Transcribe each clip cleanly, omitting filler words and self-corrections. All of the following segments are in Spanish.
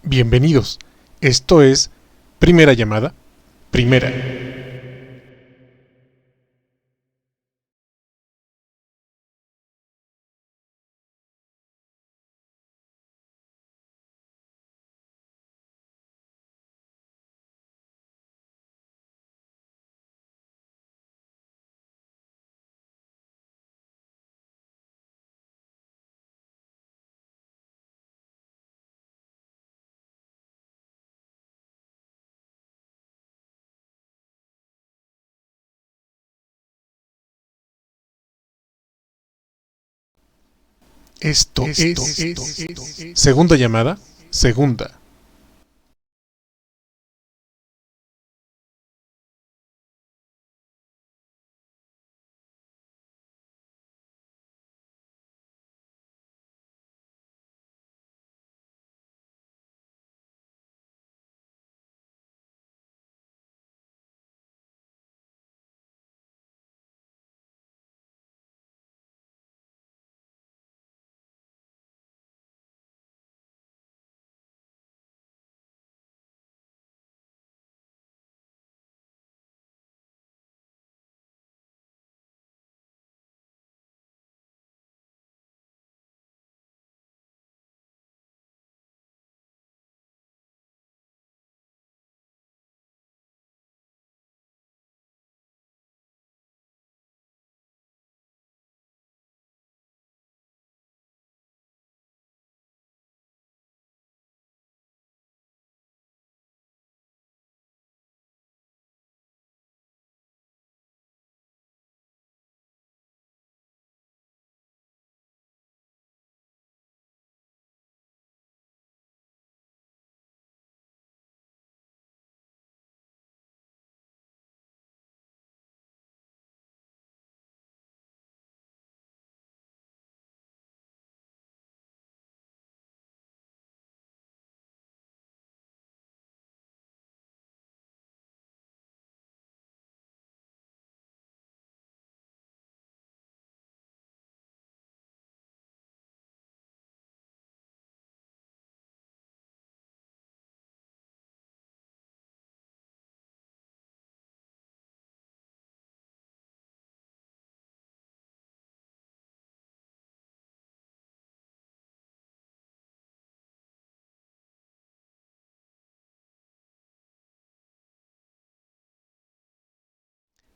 Bienvenidos. Esto es Primera Llamada, Primera. Esto es Segunda Llamada, Segunda.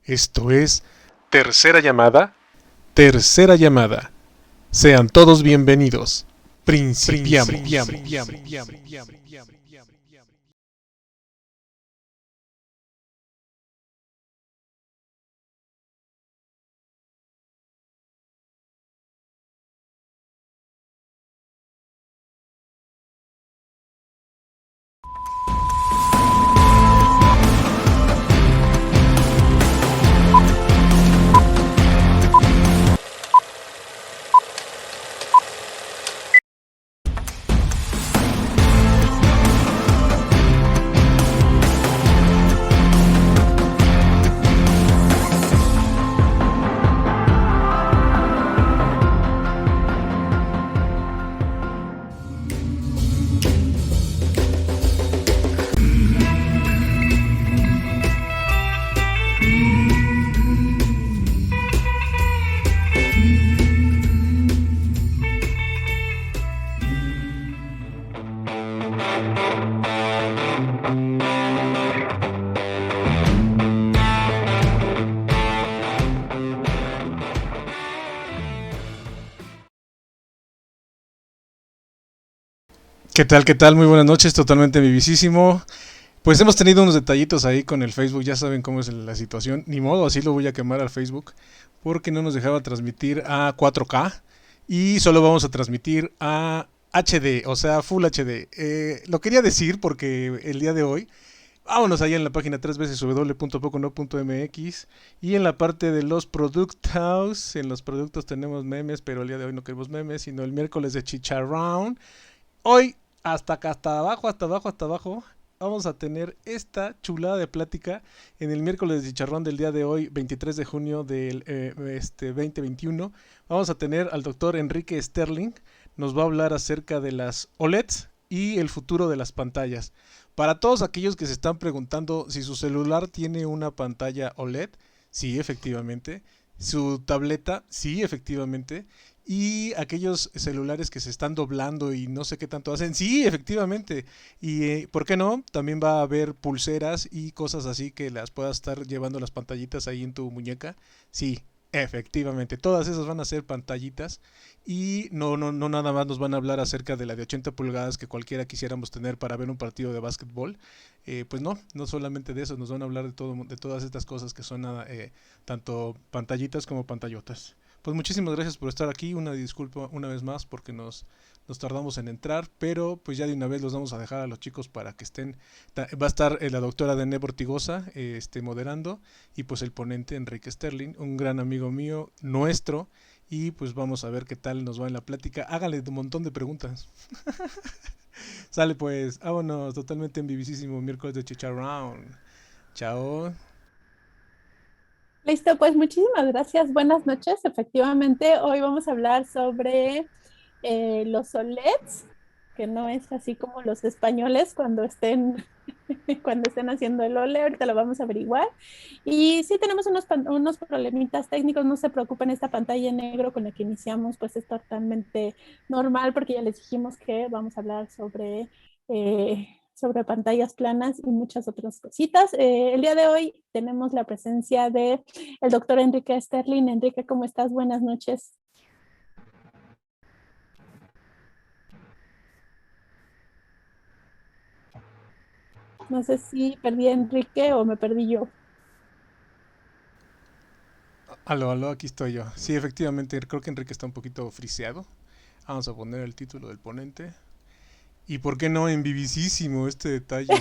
Esto es Tercera Llamada, Tercera Llamada. Sean todos bienvenidos. Principiamos. ¿Qué tal? ¿Qué tal? Muy buenas noches, totalmente vivísimo. Pues hemos tenido unos detallitos ahí con el Facebook, ya saben cómo es la situación. Ni modo, así lo voy a quemar al Facebook, porque no nos dejaba transmitir a 4K y solo vamos a transmitir a HD, o sea, Full HD. Lo quería decir porque el día de hoy, vámonos allá en la página 3veces.pocono.mx y en la parte de los productos, en los productos tenemos memes, pero el día de hoy no queremos memes, sino el miércoles de Chicharrón. Hoy, hasta acá, hasta abajo, hasta abajo, hasta abajo, vamos a tener esta chulada de plática en el miércoles de chicharrón del día de hoy, 23 de junio del 2021. Vamos a tener al doctor Enrique Sterling, nos va a hablar acerca de las OLEDs y el futuro de las pantallas. Para todos aquellos que se están preguntando si su celular tiene una pantalla OLED, sí, efectivamente. Su tableta, sí, efectivamente. Y aquellos celulares que se están doblando y no sé qué tanto hacen, sí, efectivamente. Y ¿por qué no? También va a haber pulseras y cosas así que las puedas estar llevando las pantallitas ahí en tu muñeca. Sí, efectivamente. Todas esas van a ser pantallitas y no nada más nos van a hablar acerca de la de 80 pulgadas que cualquiera quisiéramos tener para ver un partido de básquetbol. Pues no solamente de eso, nos van a hablar de todo, de todas estas cosas que son tanto pantallitas como pantallotas. Pues muchísimas gracias por estar aquí. Una disculpa una vez más porque nos tardamos en entrar, pero pues ya de una vez los vamos a dejar a los chicos para que estén. Va a estar la doctora Dene Bortigosa moderando y pues el ponente Enrique Sterling, un gran amigo mío, nuestro, y pues vamos a ver qué tal nos va en la plática. Hágale un montón de preguntas. Sale pues, vámonos, totalmente en vivísimo miércoles de Chicharrón. Chao. Listo, pues muchísimas gracias. Buenas noches. Efectivamente, hoy vamos a hablar sobre los OLEDs, que no es así como los españoles cuando estén, cuando estén haciendo el OLED. Ahorita lo vamos a averiguar. Y sí tenemos unos problemitas técnicos, no se preocupen, esta pantalla en negro con la que iniciamos pues es totalmente normal porque ya les dijimos que vamos a hablar sobre pantallas planas y muchas otras cositas. El día de hoy tenemos la presencia de el doctor Enrique Sterling. Enrique, ¿cómo estás? Buenas noches. No sé si perdí a Enrique o me perdí yo. Aló, aquí estoy yo. Sí, efectivamente, creo que Enrique está un poquito friseado. Vamos a poner el título del ponente. ¿Y por qué no en vivísimo este detalle?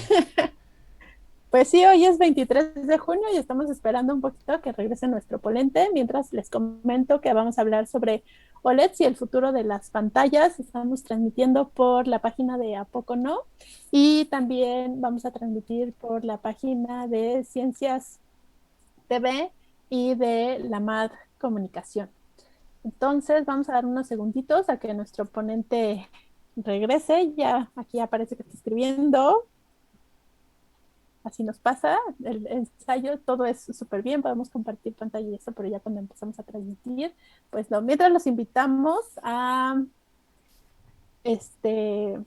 Pues sí, hoy es 23 de junio y estamos esperando un poquito a que regrese nuestro ponente. Mientras les comento que vamos a hablar sobre OLEDs y el futuro de las pantallas. Estamos transmitiendo por la página de ¿A Poco No? Y también vamos a transmitir por la página de Ciencias TV y de la MAD Comunicación. Entonces, vamos a dar unos segunditos a que nuestro ponente regrese. Ya aquí aparece que está escribiendo. Así nos pasa. El ensayo, todo es súper bien. Podemos compartir pantalla y eso, pero ya cuando empezamos a transmitir, pues no. Mientras los invitamos a este.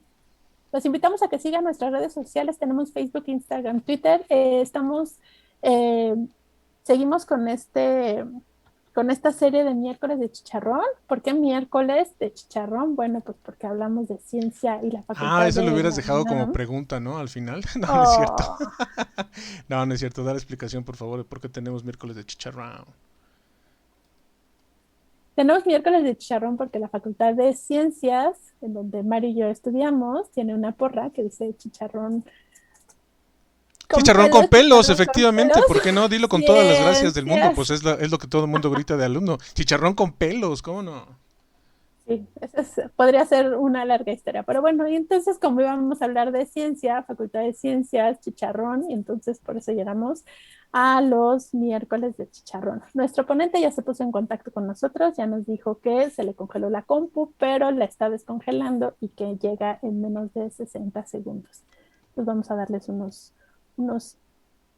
Los invitamos a que sigan nuestras redes sociales. Tenemos Facebook, Instagram, Twitter. Eh, seguimos con esta serie de miércoles de chicharrón. ¿Por qué miércoles de chicharrón? Bueno, pues porque hablamos de ciencia y la Ah, facultad eso lo de hubieras la dejado como UNAM. pregunta, ¿no? Al final. No, no es cierto. Oh, No, no es cierto. Dar explicación, por favor, de por qué tenemos miércoles de chicharrón. tenemos miércoles de chicharrón porque la facultad de ciencias, en donde Mario y yo estudiamos, tiene una porra que dice Chicharrón con pelos, chicharrón con efectivamente. pelos. ¿Por qué no? Dilo con todas las gracias del mundo. Pues Ciencias. es lo que todo el mundo grita de alumno. Chicharrón con pelos, ¿cómo no? Sí, podría ser una larga historia, pero bueno, y entonces como íbamos a hablar de ciencia, Facultad de Ciencias, chicharrón, y entonces por eso llegamos a los miércoles de chicharrón. Nuestro ponente ya se puso en contacto con nosotros, ya nos dijo que se le congeló la compu, pero la está descongelando y que llega en menos de 60 segundos. Entonces vamos a darles unos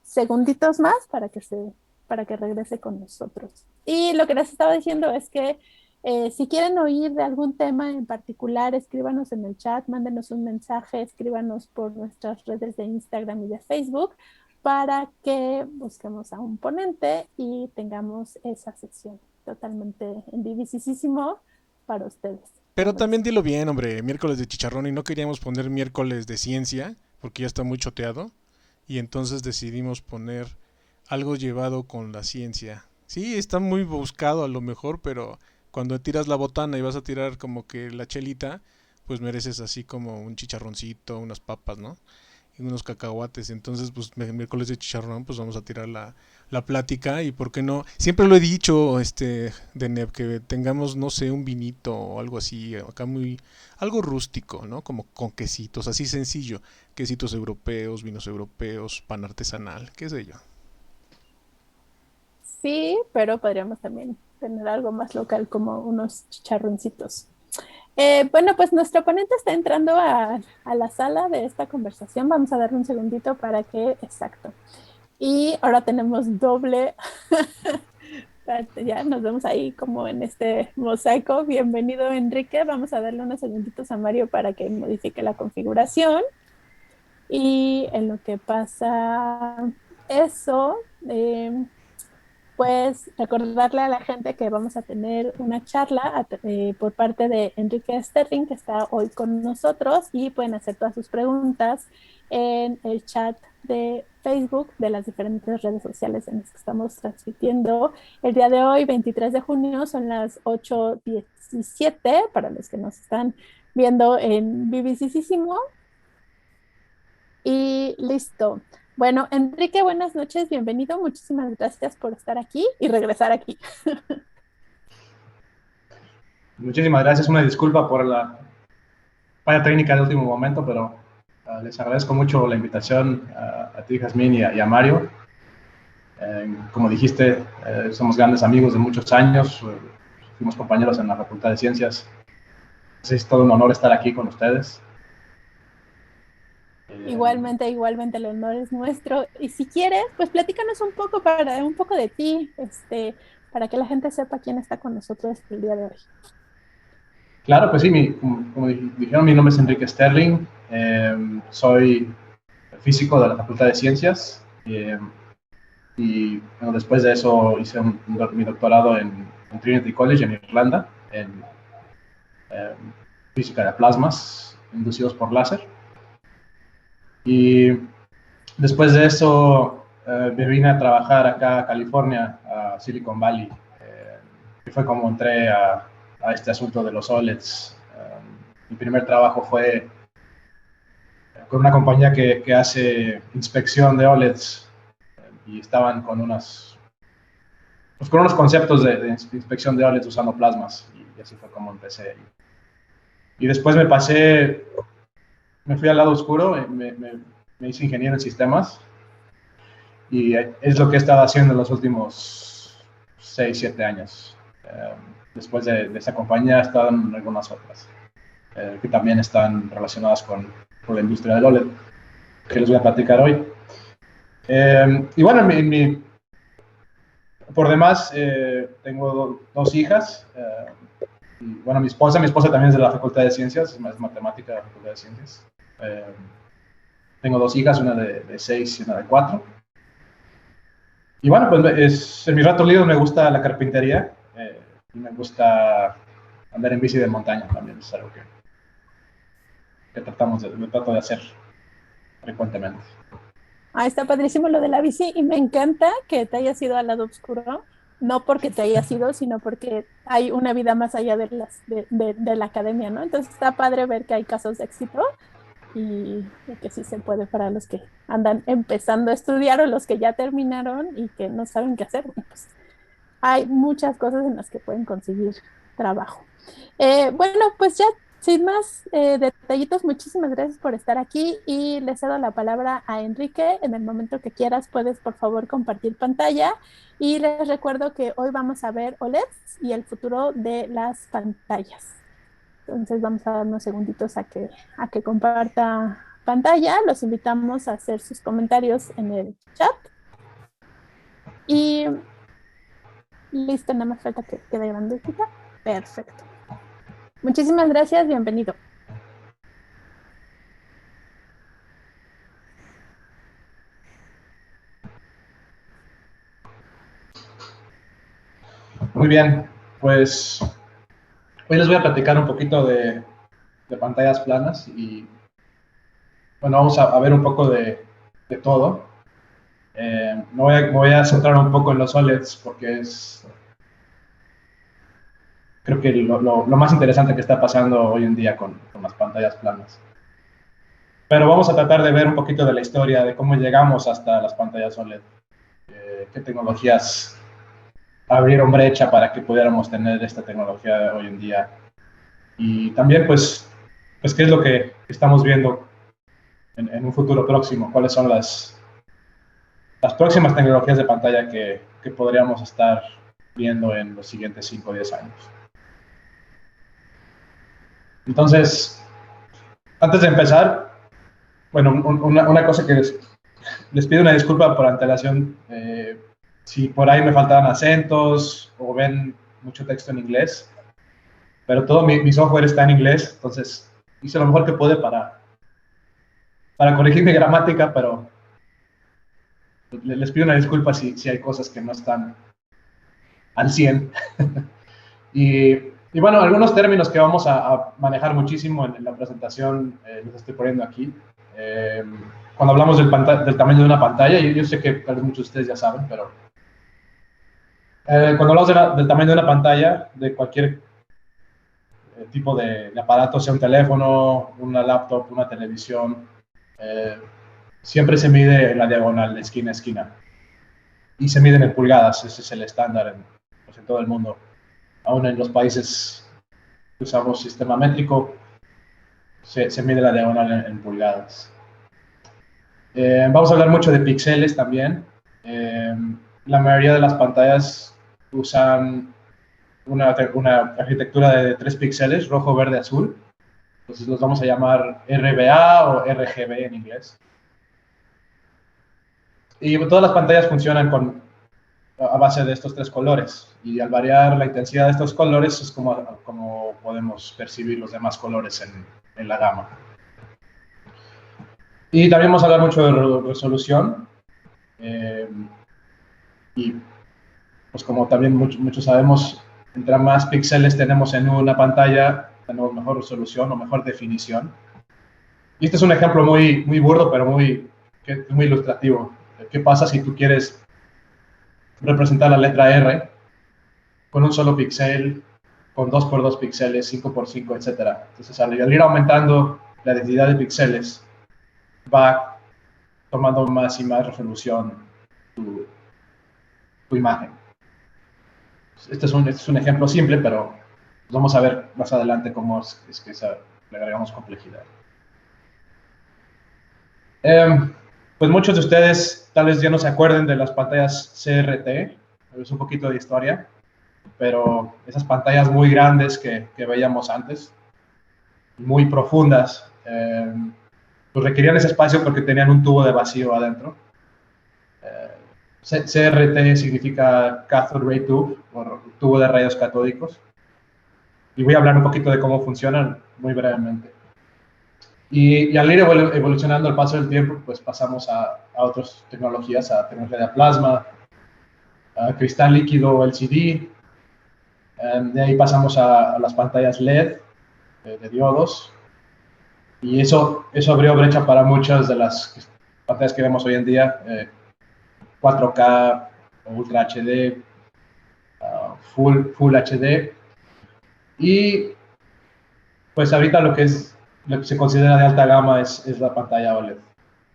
segunditos más para que regrese con nosotros. Y lo que les estaba diciendo es que si quieren oír de algún tema en particular, escríbanos en el chat, mándenos un mensaje, escríbanos por nuestras redes de Instagram y de Facebook para que busquemos a un ponente y tengamos esa sesión totalmente en vivísimo para ustedes. Pero ¿Cómo ves? también dilo bien, hombre. Miércoles de chicharrón y no queríamos poner miércoles de ciencia porque ya está muy choteado. Y entonces decidimos poner algo llevado con la ciencia. Sí, está muy buscado a lo mejor, pero cuando tiras la botana y vas a tirar como que la chelita, pues mereces así como un chicharroncito, unas papas, ¿no? Y unos cacahuates. Entonces, pues miércoles de chicharrón, pues vamos a tirar la plática y por qué no. Siempre lo he dicho, de Neb, que tengamos, no sé, un vinito o algo así, acá muy, algo rústico, ¿no? Como con quesitos, así sencillo. Quesitos europeos, vinos europeos, pan artesanal, qué sé yo. Sí, pero podríamos también tener algo más local como unos chicharroncitos. Bueno, pues nuestro ponente está entrando a la sala de esta conversación. Vamos a darle un segundito para que, exacto. Y ahora tenemos doble. Ya nos vemos ahí como en este mosaico. Bienvenido, Enrique. Vamos a darle unos segunditos a Mario para que modifique la configuración. Y en lo que pasa eso, pues recordarle a la gente que vamos a tener una charla por parte de Enrique Sterling, que está hoy con nosotros, y pueden hacer todas sus preguntas en el chat de Facebook de las diferentes redes sociales en las que estamos transmitiendo. El día de hoy, 23 de junio, son las 8:17 para los que nos están viendo en BBCísimo. Y listo. Bueno, Enrique, buenas noches, bienvenido. Muchísimas gracias por estar aquí y regresar aquí. Muchísimas gracias, una disculpa por la falla técnica de último momento, pero les agradezco mucho la invitación a ti, Jazmín, y a Mario. Como dijiste, somos grandes amigos de muchos años, fuimos compañeros en la Facultad de Ciencias. Es todo un honor estar aquí con ustedes. Igualmente, igualmente el honor es nuestro. Y si quieres, pues platícanos un poco de ti, para que la gente sepa quién está con nosotros el día de hoy. Claro, pues sí, como dijeron, mi nombre es Enrique Sterling, soy físico de la Facultad de Ciencias y bueno, después de eso hice mi doctorado en Trinity College en Irlanda, en física de plasmas inducidos por láser. Y después de eso me vine a trabajar acá a California, a Silicon Valley, y fue como entré a este asunto de los OLEDs. Mi primer trabajo fue con una compañía que hace inspección de OLEDs y estaban con con unos conceptos de inspección de OLEDs usando plasmas, y así fue como empecé. Y después me fui al lado oscuro, me hice ingeniero en sistemas, y es lo que he estado haciendo en los últimos 6, 7 años. Después de esa compañía he estado en algunas otras, que también están relacionadas con la industria del OLED, que les voy a platicar hoy. Y bueno, por demás, tengo dos hijas. Y bueno, mi esposa también es de la Facultad de Ciencias, es matemática de la Facultad de Ciencias. Tengo dos hijas, una de 6 y una de 4. Y bueno, pues en mis ratos libres me gusta la carpintería, y me gusta andar en bici de montaña también, es algo que trato de hacer frecuentemente. Ah, está padrísimo lo de la bici y me encanta que te hayas ido al lado oscuro, no porque te hayas ido, sino porque hay una vida más allá de la academia, ¿no? Entonces está padre ver que hay casos de éxito y que sí se puede para los que andan empezando a estudiar o los que ya terminaron y que no saben qué hacer. Bueno, pues hay muchas cosas en las que pueden conseguir trabajo. Bueno, pues ya sin más detallitos, muchísimas gracias por estar aquí y le cedo la palabra a Enrique. En el momento que quieras, puedes por favor compartir pantalla y les recuerdo que hoy vamos a ver OLEDs y el futuro de las pantallas. Entonces vamos a dar unos segunditos a que comparta pantalla. Los invitamos a hacer sus comentarios en el chat. Y listo, nada más falta que quede grandecita. Perfecto. Muchísimas gracias, bienvenido. Muy bien, pues hoy les voy a platicar un poquito de pantallas planas y bueno, vamos a ver un poco de todo. Me voy a centrar un poco en los OLEDs porque es, creo que lo más interesante que está pasando hoy en día con las pantallas planas. Pero vamos a tratar de ver un poquito de la historia de cómo llegamos hasta las pantallas OLED, qué tecnologías abrieron brecha para que pudiéramos tener esta tecnología hoy en día. Y también, pues qué es lo que estamos viendo en un futuro próximo, cuáles son las próximas tecnologías de pantalla que podríamos estar viendo en los siguientes 5 o 10 años. Entonces, antes de empezar, bueno, una cosa que les pido una disculpa por antelación, si por ahí me faltaban acentos o ven mucho texto en inglés, pero todo mi software está en inglés, entonces hice lo mejor que pude para corregir mi gramática, pero les pido una disculpa si hay cosas que no están al 100. Y bueno, algunos términos que vamos a manejar muchísimo en la presentación, los estoy poniendo aquí. Cuando hablamos del tamaño de una pantalla, yo sé que tal vez muchos de ustedes ya saben, pero cuando hablamos del tamaño de una pantalla, de cualquier tipo de aparato, sea un teléfono, una laptop, una televisión, siempre se mide en la diagonal de esquina a esquina. Y se miden en pulgadas, ese es el estándar pues en todo el mundo. Aún en los países que usamos sistema métrico, se mide la diagonal en pulgadas. Vamos a hablar mucho de píxeles también. La mayoría de las pantallas usan una arquitectura de 3 píxeles, rojo, verde, azul. Entonces los vamos a llamar RBA o RGB en inglés. Y todas las pantallas funcionan a base de estos 3 colores. Y al variar la intensidad de estos colores es como podemos percibir los demás colores en la gama. Y también vamos a hablar mucho de resolución. Y pues como también muchos sabemos, entre más píxeles tenemos en una pantalla, tenemos mejor resolución o mejor definición. Y este es un ejemplo muy, muy burdo, pero muy ilustrativo. ¿Qué pasa si tú quieres representar la letra R con un solo píxel, con 2x2 píxeles, 5x5, etc.? Entonces, al ir aumentando la densidad de píxeles, va tomando más y más resolución tu imagen. Este es un ejemplo simple, pero vamos a ver más adelante cómo es que le agregamos complejidad. Pues muchos de ustedes tal vez ya no se acuerden de las pantallas CRT, es un poquito de historia, pero esas pantallas muy grandes que veíamos antes, muy profundas, pues requerían ese espacio porque tenían un tubo de vacío adentro. CRT significa Cathode Ray Tube, o tubo de rayos catódicos. Y voy a hablar un poquito de cómo funcionan muy brevemente. Y al ir evolucionando al paso del tiempo, pues pasamos a otras tecnologías, a tecnología de plasma, a cristal líquido LCD. De ahí pasamos a las pantallas LED de diodos. Y eso abrió brecha para muchas de las pantallas que vemos hoy en día. 4K, Ultra HD, Full HD. Y pues ahorita lo que se considera de alta gama es la pantalla OLED,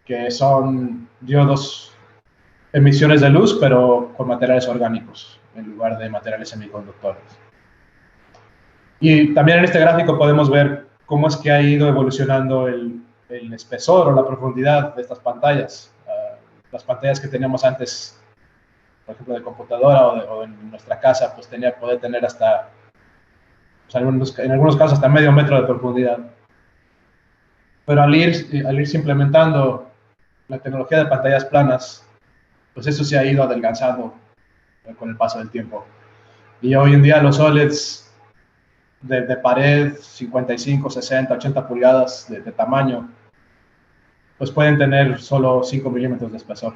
que son diodos emisiones de luz, pero con materiales orgánicos en lugar de materiales semiconductores. Y también en este gráfico podemos ver cómo es que ha ido evolucionando el espesor o la profundidad de estas pantallas. Las pantallas que teníamos antes, por ejemplo, de computadora o en nuestra casa, pues puede tener hasta, pues en algunos casos, hasta medio metro de profundidad. Pero al irse implementando la tecnología de pantallas planas, pues eso se ha ido adelgazando con el paso del tiempo. Y hoy en día los OLEDs de pared, 55, 60, 80 pulgadas de tamaño, pues pueden tener solo 5 milímetros de espesor.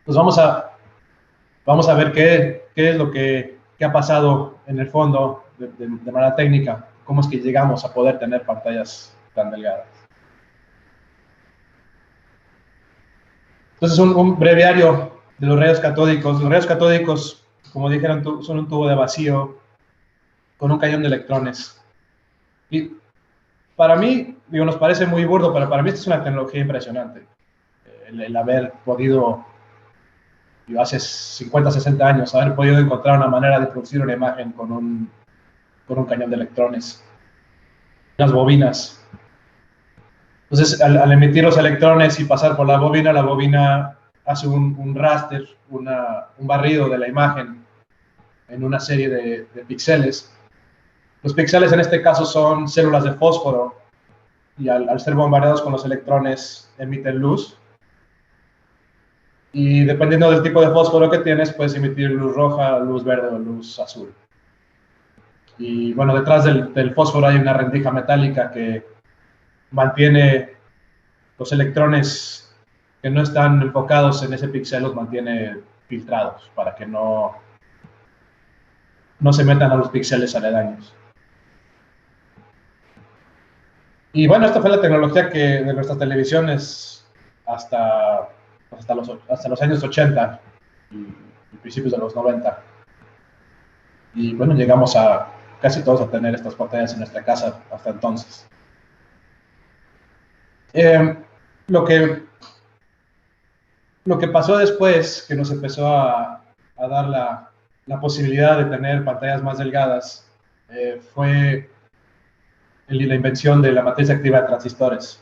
Pues vamos a ver qué es lo que ha pasado en el fondo de manera técnica, cómo es que llegamos a poder tener pantallas tan delgadas. Entonces, un breviario de los rayos catódicos. Los rayos catódicos, como dijeron, son un tubo de vacío con un cañón de electrones. Y para mí, nos parece muy burdo, pero para mí esta es una tecnología impresionante. El haber podido, hace 50, 60 años, haber podido encontrar una manera de producir una imagen con un cañón de electrones. Las bobinas. Entonces, al emitir los electrones y pasar por la bobina hace un raster, un barrido de la imagen en una serie de píxeles. Los píxeles en este caso son células de fósforo y al ser bombardeados con los electrones emiten luz. Y dependiendo del tipo de fósforo que tienes, puedes emitir luz roja, luz verde o luz azul. Y bueno, detrás del fósforo hay una rendija metálica que mantiene los electrones que no están enfocados en ese píxel, los mantiene filtrados para que no se metan a los píxeles aledaños. Y bueno, esta fue la tecnología de nuestras televisiones hasta los años 80 y principios de los 90. Y bueno, llegamos a casi todos a tener estas pantallas en nuestra casa hasta entonces. Lo que pasó después, que nos empezó a dar la posibilidad de tener pantallas más delgadas, fue la invención de la matriz activa de transistores.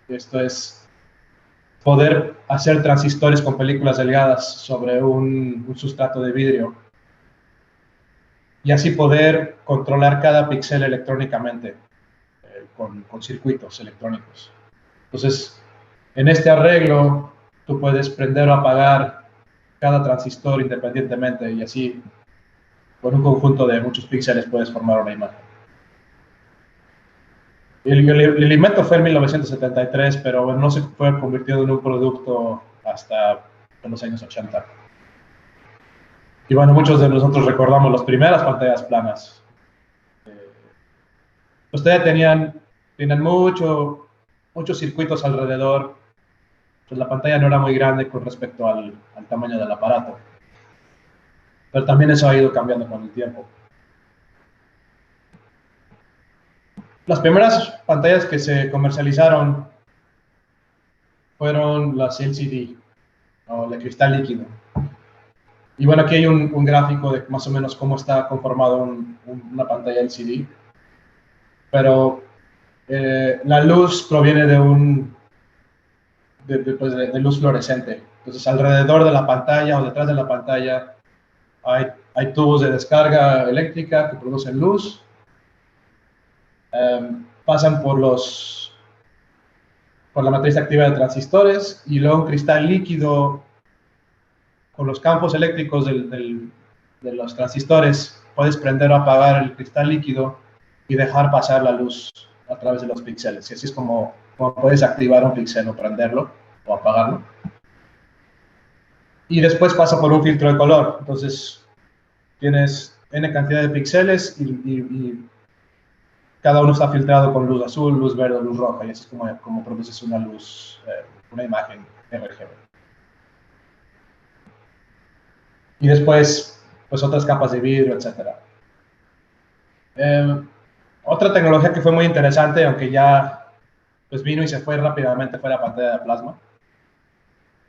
Esto es poder hacer transistores con películas delgadas sobre un sustrato de vidrio y así poder controlar cada píxel electrónicamente con circuitos electrónicos. Entonces, en este arreglo, tú puedes prender o apagar cada transistor independientemente y así, con un conjunto de muchos píxeles, puedes formar una imagen. El invento fue en 1973, pero no se fue convirtiendo en un producto hasta en los años 80. Y bueno, muchos de nosotros recordamos las primeras pantallas planas. Ustedes tenían muchos circuitos alrededor, pues la pantalla no era muy grande con respecto al tamaño del aparato. Pero también eso ha ido cambiando con el tiempo. Las primeras pantallas que se comercializaron fueron las LCD, o de cristal líquido. Y bueno, aquí hay un gráfico de más o menos cómo está conformado una pantalla LCD. Pero la luz proviene de luz fluorescente. Entonces, alrededor de la pantalla o detrás de la pantalla hay tubos de descarga eléctrica que producen luz. Pasan por la matriz activa de transistores y luego un cristal líquido con los campos eléctricos de los transistores. Puedes prender o apagar el cristal líquido y dejar pasar la luz a través de los píxeles. Y así es como puedes activar un píxel o prenderlo o apagarlo. Y después pasa por un filtro de color. Entonces tienes n cantidad de píxeles y cada uno está filtrado con luz azul, luz verde, luz roja, y así es como produces una luz, una imagen RGB. Y después, pues otras capas de vidrio, etc. Otra tecnología que fue muy interesante, aunque ya pues vino y se fue rápidamente, fue la pantalla de plasma.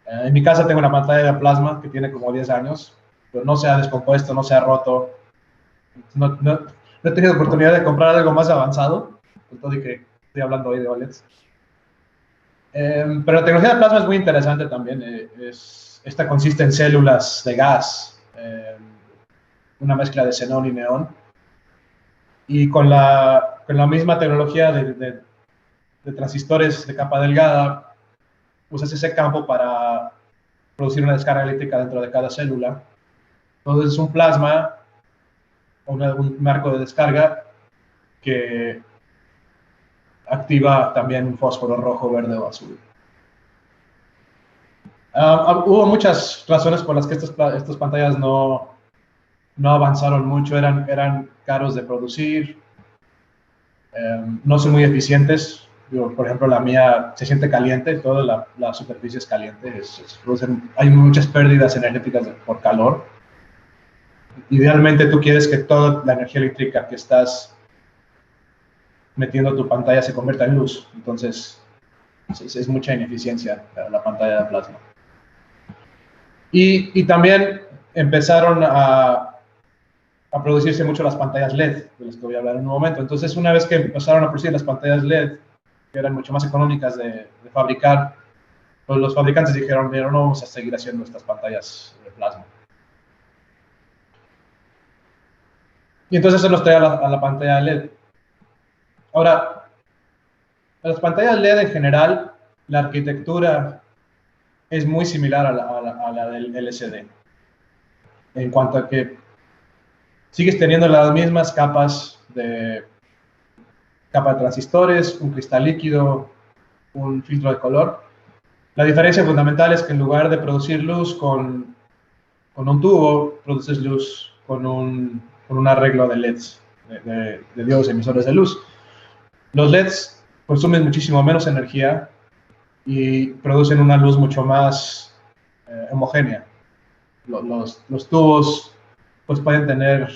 En mi casa tengo una pantalla de plasma que tiene como 10 años, pero no se ha descompuesto, no se ha roto. No he tenido oportunidad de comprar algo más avanzado, con todo y que estoy hablando hoy de OLEDs. Pero la tecnología de plasma es muy interesante también. Esta consiste en células de gas, una mezcla de xenón y neón. Y con la misma tecnología de transistores de capa delgada, usas ese campo para producir una descarga eléctrica dentro de cada célula. Entonces es un plasma, un marco de descarga que activa también un fósforo rojo, verde o azul. Hubo muchas razones por las que estas pantallas no avanzaron mucho, eran caros de producir, no son muy eficientes. Por ejemplo, la mía se siente caliente, toda la superficie es caliente, hay muchas pérdidas energéticas por calor. Idealmente tú quieres que toda la energía eléctrica que estás metiendo a tu pantalla se convierta en luz, entonces es mucha ineficiencia la pantalla de plasma. Y también empezaron a producirse mucho las pantallas LED, de las que voy a hablar en un momento. Entonces, una vez que empezaron a producir las pantallas LED, que eran mucho más económicas de fabricar, pues los fabricantes dijeron, mira, no vamos a seguir haciendo estas pantallas de plasma. Y entonces eso nos trae a la pantalla LED. Ahora, en las pantallas LED en general, la arquitectura es muy similar a la del LCD. En cuanto a que sigues teniendo las mismas capas de capa de transistores, un cristal líquido, un filtro de color. La diferencia fundamental es que en lugar de producir luz con un tubo, produces luz con un arreglo de LEDs, de diodos emisores de luz. Los LEDs consumen muchísimo menos energía y producen una luz mucho más homogénea. Los tubos pues, pueden tener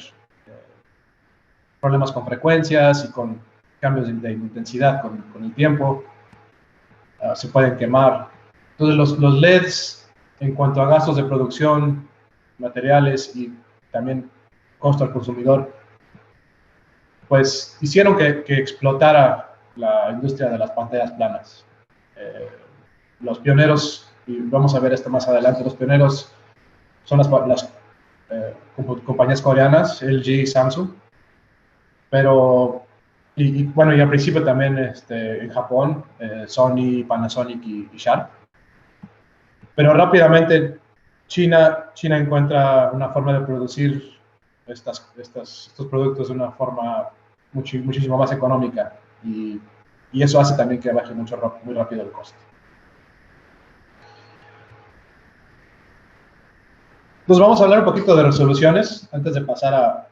problemas con frecuencias y con cambios de intensidad con el tiempo. Se pueden quemar. Entonces los LEDs, en cuanto a gastos de producción, materiales y también costo al consumidor, pues hicieron que explotara la industria de las pantallas planas. Los pioneros, y vamos a ver esto más adelante, los pioneros son las compañías coreanas, LG y Samsung, pero, bueno, y al principio también en Japón, Sony, Panasonic y Sharp. Pero rápidamente China encuentra una forma de producir estos productos de una forma muchísimo más económica y eso hace también que baje muy rápido el costo. Entonces vamos a hablar un poquito de resoluciones antes de pasar a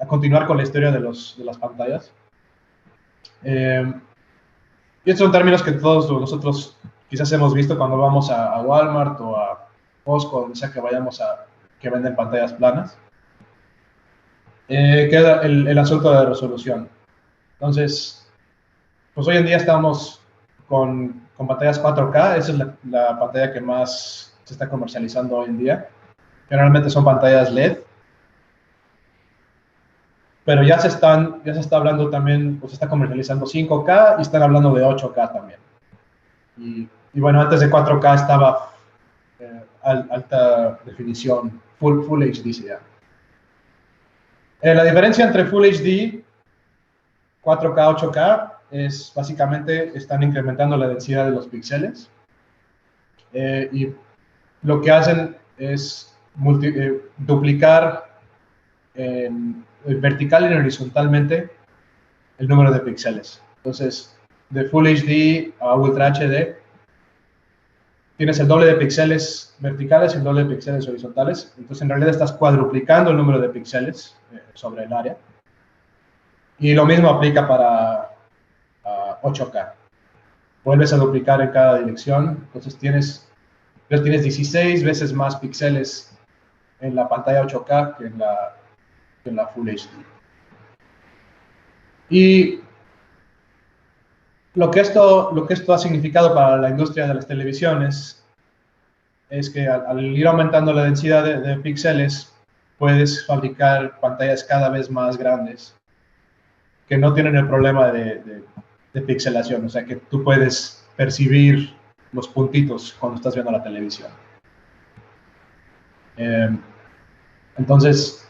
continuar con la historia de las pantallas. Y estos son términos que todos nosotros quizás hemos visto cuando vamos a Walmart o a Costco, donde sea que vayamos que venden pantallas planas, que es el asunto de resolución. Entonces, pues hoy en día estamos con pantallas 4K, esa es la pantalla que más se está comercializando hoy en día. Generalmente son pantallas LED, pero ya se está hablando también, pues se está comercializando 5K y están hablando de 8K también. Y bueno, antes de 4K estaba alta definición, Full HD se llama. La diferencia entre Full HD, 4K, 8K es básicamente están incrementando la densidad de los píxeles y lo que hacen es duplicar vertical y horizontalmente el número de píxeles. Entonces, de Full HD a Ultra HD, tienes el doble de píxeles verticales y el doble de píxeles horizontales. Entonces, en realidad estás cuadruplicando el número de píxeles sobre el área. Y lo mismo aplica para 8K. Vuelves a duplicar en cada dirección. Entonces, tienes 16 veces más píxeles en la pantalla 8K que en la Full HD. Y lo que esto ha significado para la industria de las televisiones es que al ir aumentando la densidad de píxeles, puedes fabricar pantallas cada vez más grandes que no tienen el problema de pixelación, o sea que tú puedes percibir los puntitos cuando estás viendo la televisión. Entonces,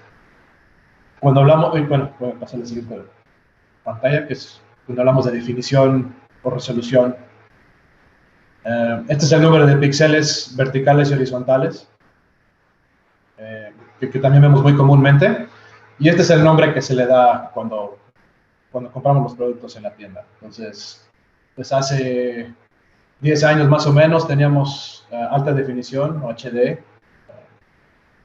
cuando hablamos, bueno, voy a pasar a la siguiente pantalla, que es cuando hablamos de definición o resolución. Este es el número de píxeles verticales y horizontales, que también vemos muy comúnmente, y este es el nombre que se le da cuando compramos los productos en la tienda. Entonces, pues hace 10 años más o menos teníamos alta definición o HD.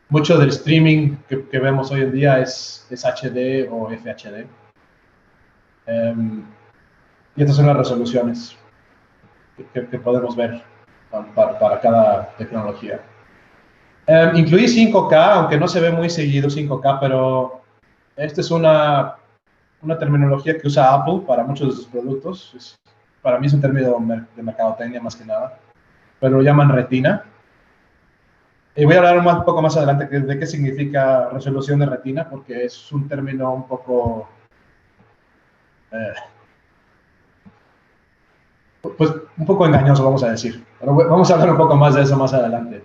Mucho del streaming que vemos hoy en día es HD o FHD. Y estas son las resoluciones que podemos ver para cada tecnología. Incluí 5K, aunque no se ve muy seguido 5K, pero esta es una terminología que usa Apple para muchos de sus productos. Para mí es un término de mercadotecnia más que nada, pero lo llaman retina. Y voy a hablar un poco más adelante de qué significa resolución de retina, porque es un término un poco pues un poco engañoso, vamos a decir. Pero vamos a hablar un poco más de eso más adelante.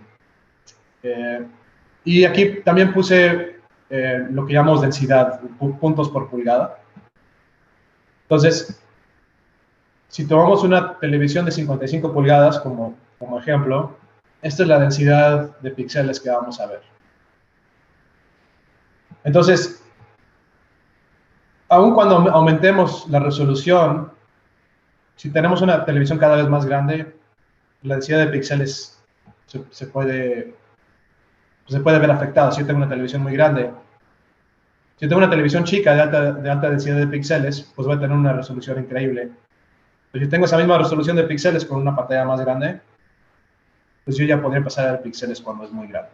Y aquí también puse lo que llamamos densidad, puntos por pulgada. Entonces, si tomamos una televisión de 55 pulgadas como ejemplo, esta es la densidad de píxeles que vamos a ver. Entonces, aun cuando aumentemos la resolución, si tenemos una televisión cada vez más grande, la densidad de píxeles se puede ver afectada. Si yo tengo una televisión muy grande, si yo tengo una televisión chica de alta densidad de píxeles, pues voy a tener una resolución increíble. Pero si tengo esa misma resolución de píxeles con una pantalla más grande, pues yo ya podría empezar a ver píxeles cuando es muy grande.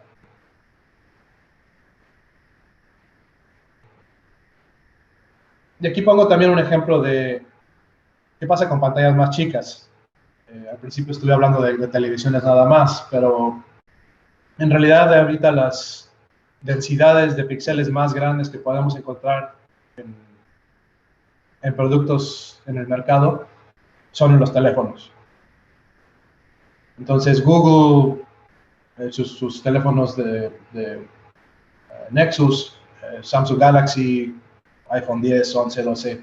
Y aquí pongo también un ejemplo de qué pasa con pantallas más chicas. Al principio estuve hablando de televisiones nada más, pero en realidad ahorita las densidades de píxeles más grandes que podemos encontrar en productos en el mercado son en los teléfonos. Entonces Google, sus teléfonos de Nexus, Samsung Galaxy, iPhone 10, 11, 12,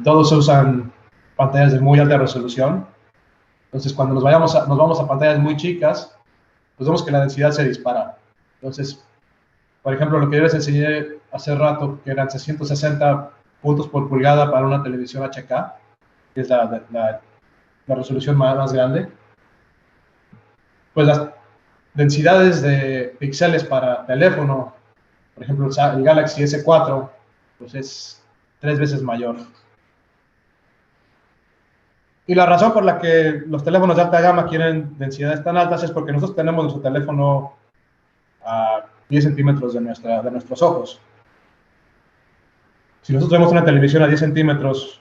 todos usan pantallas de muy alta resolución. Entonces cuando nos vamos a pantallas muy chicas, pues vemos que la densidad se dispara. Entonces, por ejemplo, lo que yo les enseñé hace rato, que eran 660 puntos por pulgada para una televisión HK, que es la resolución más grande, pues las densidades de píxeles para teléfono, por ejemplo, el Galaxy S4, pues es 3 veces mayor. Y la razón por la que los teléfonos de alta gama quieren densidades tan altas es porque nosotros tenemos nuestro teléfono a 10 centímetros de nuestros ojos. Si nosotros vemos una televisión a 10 centímetros,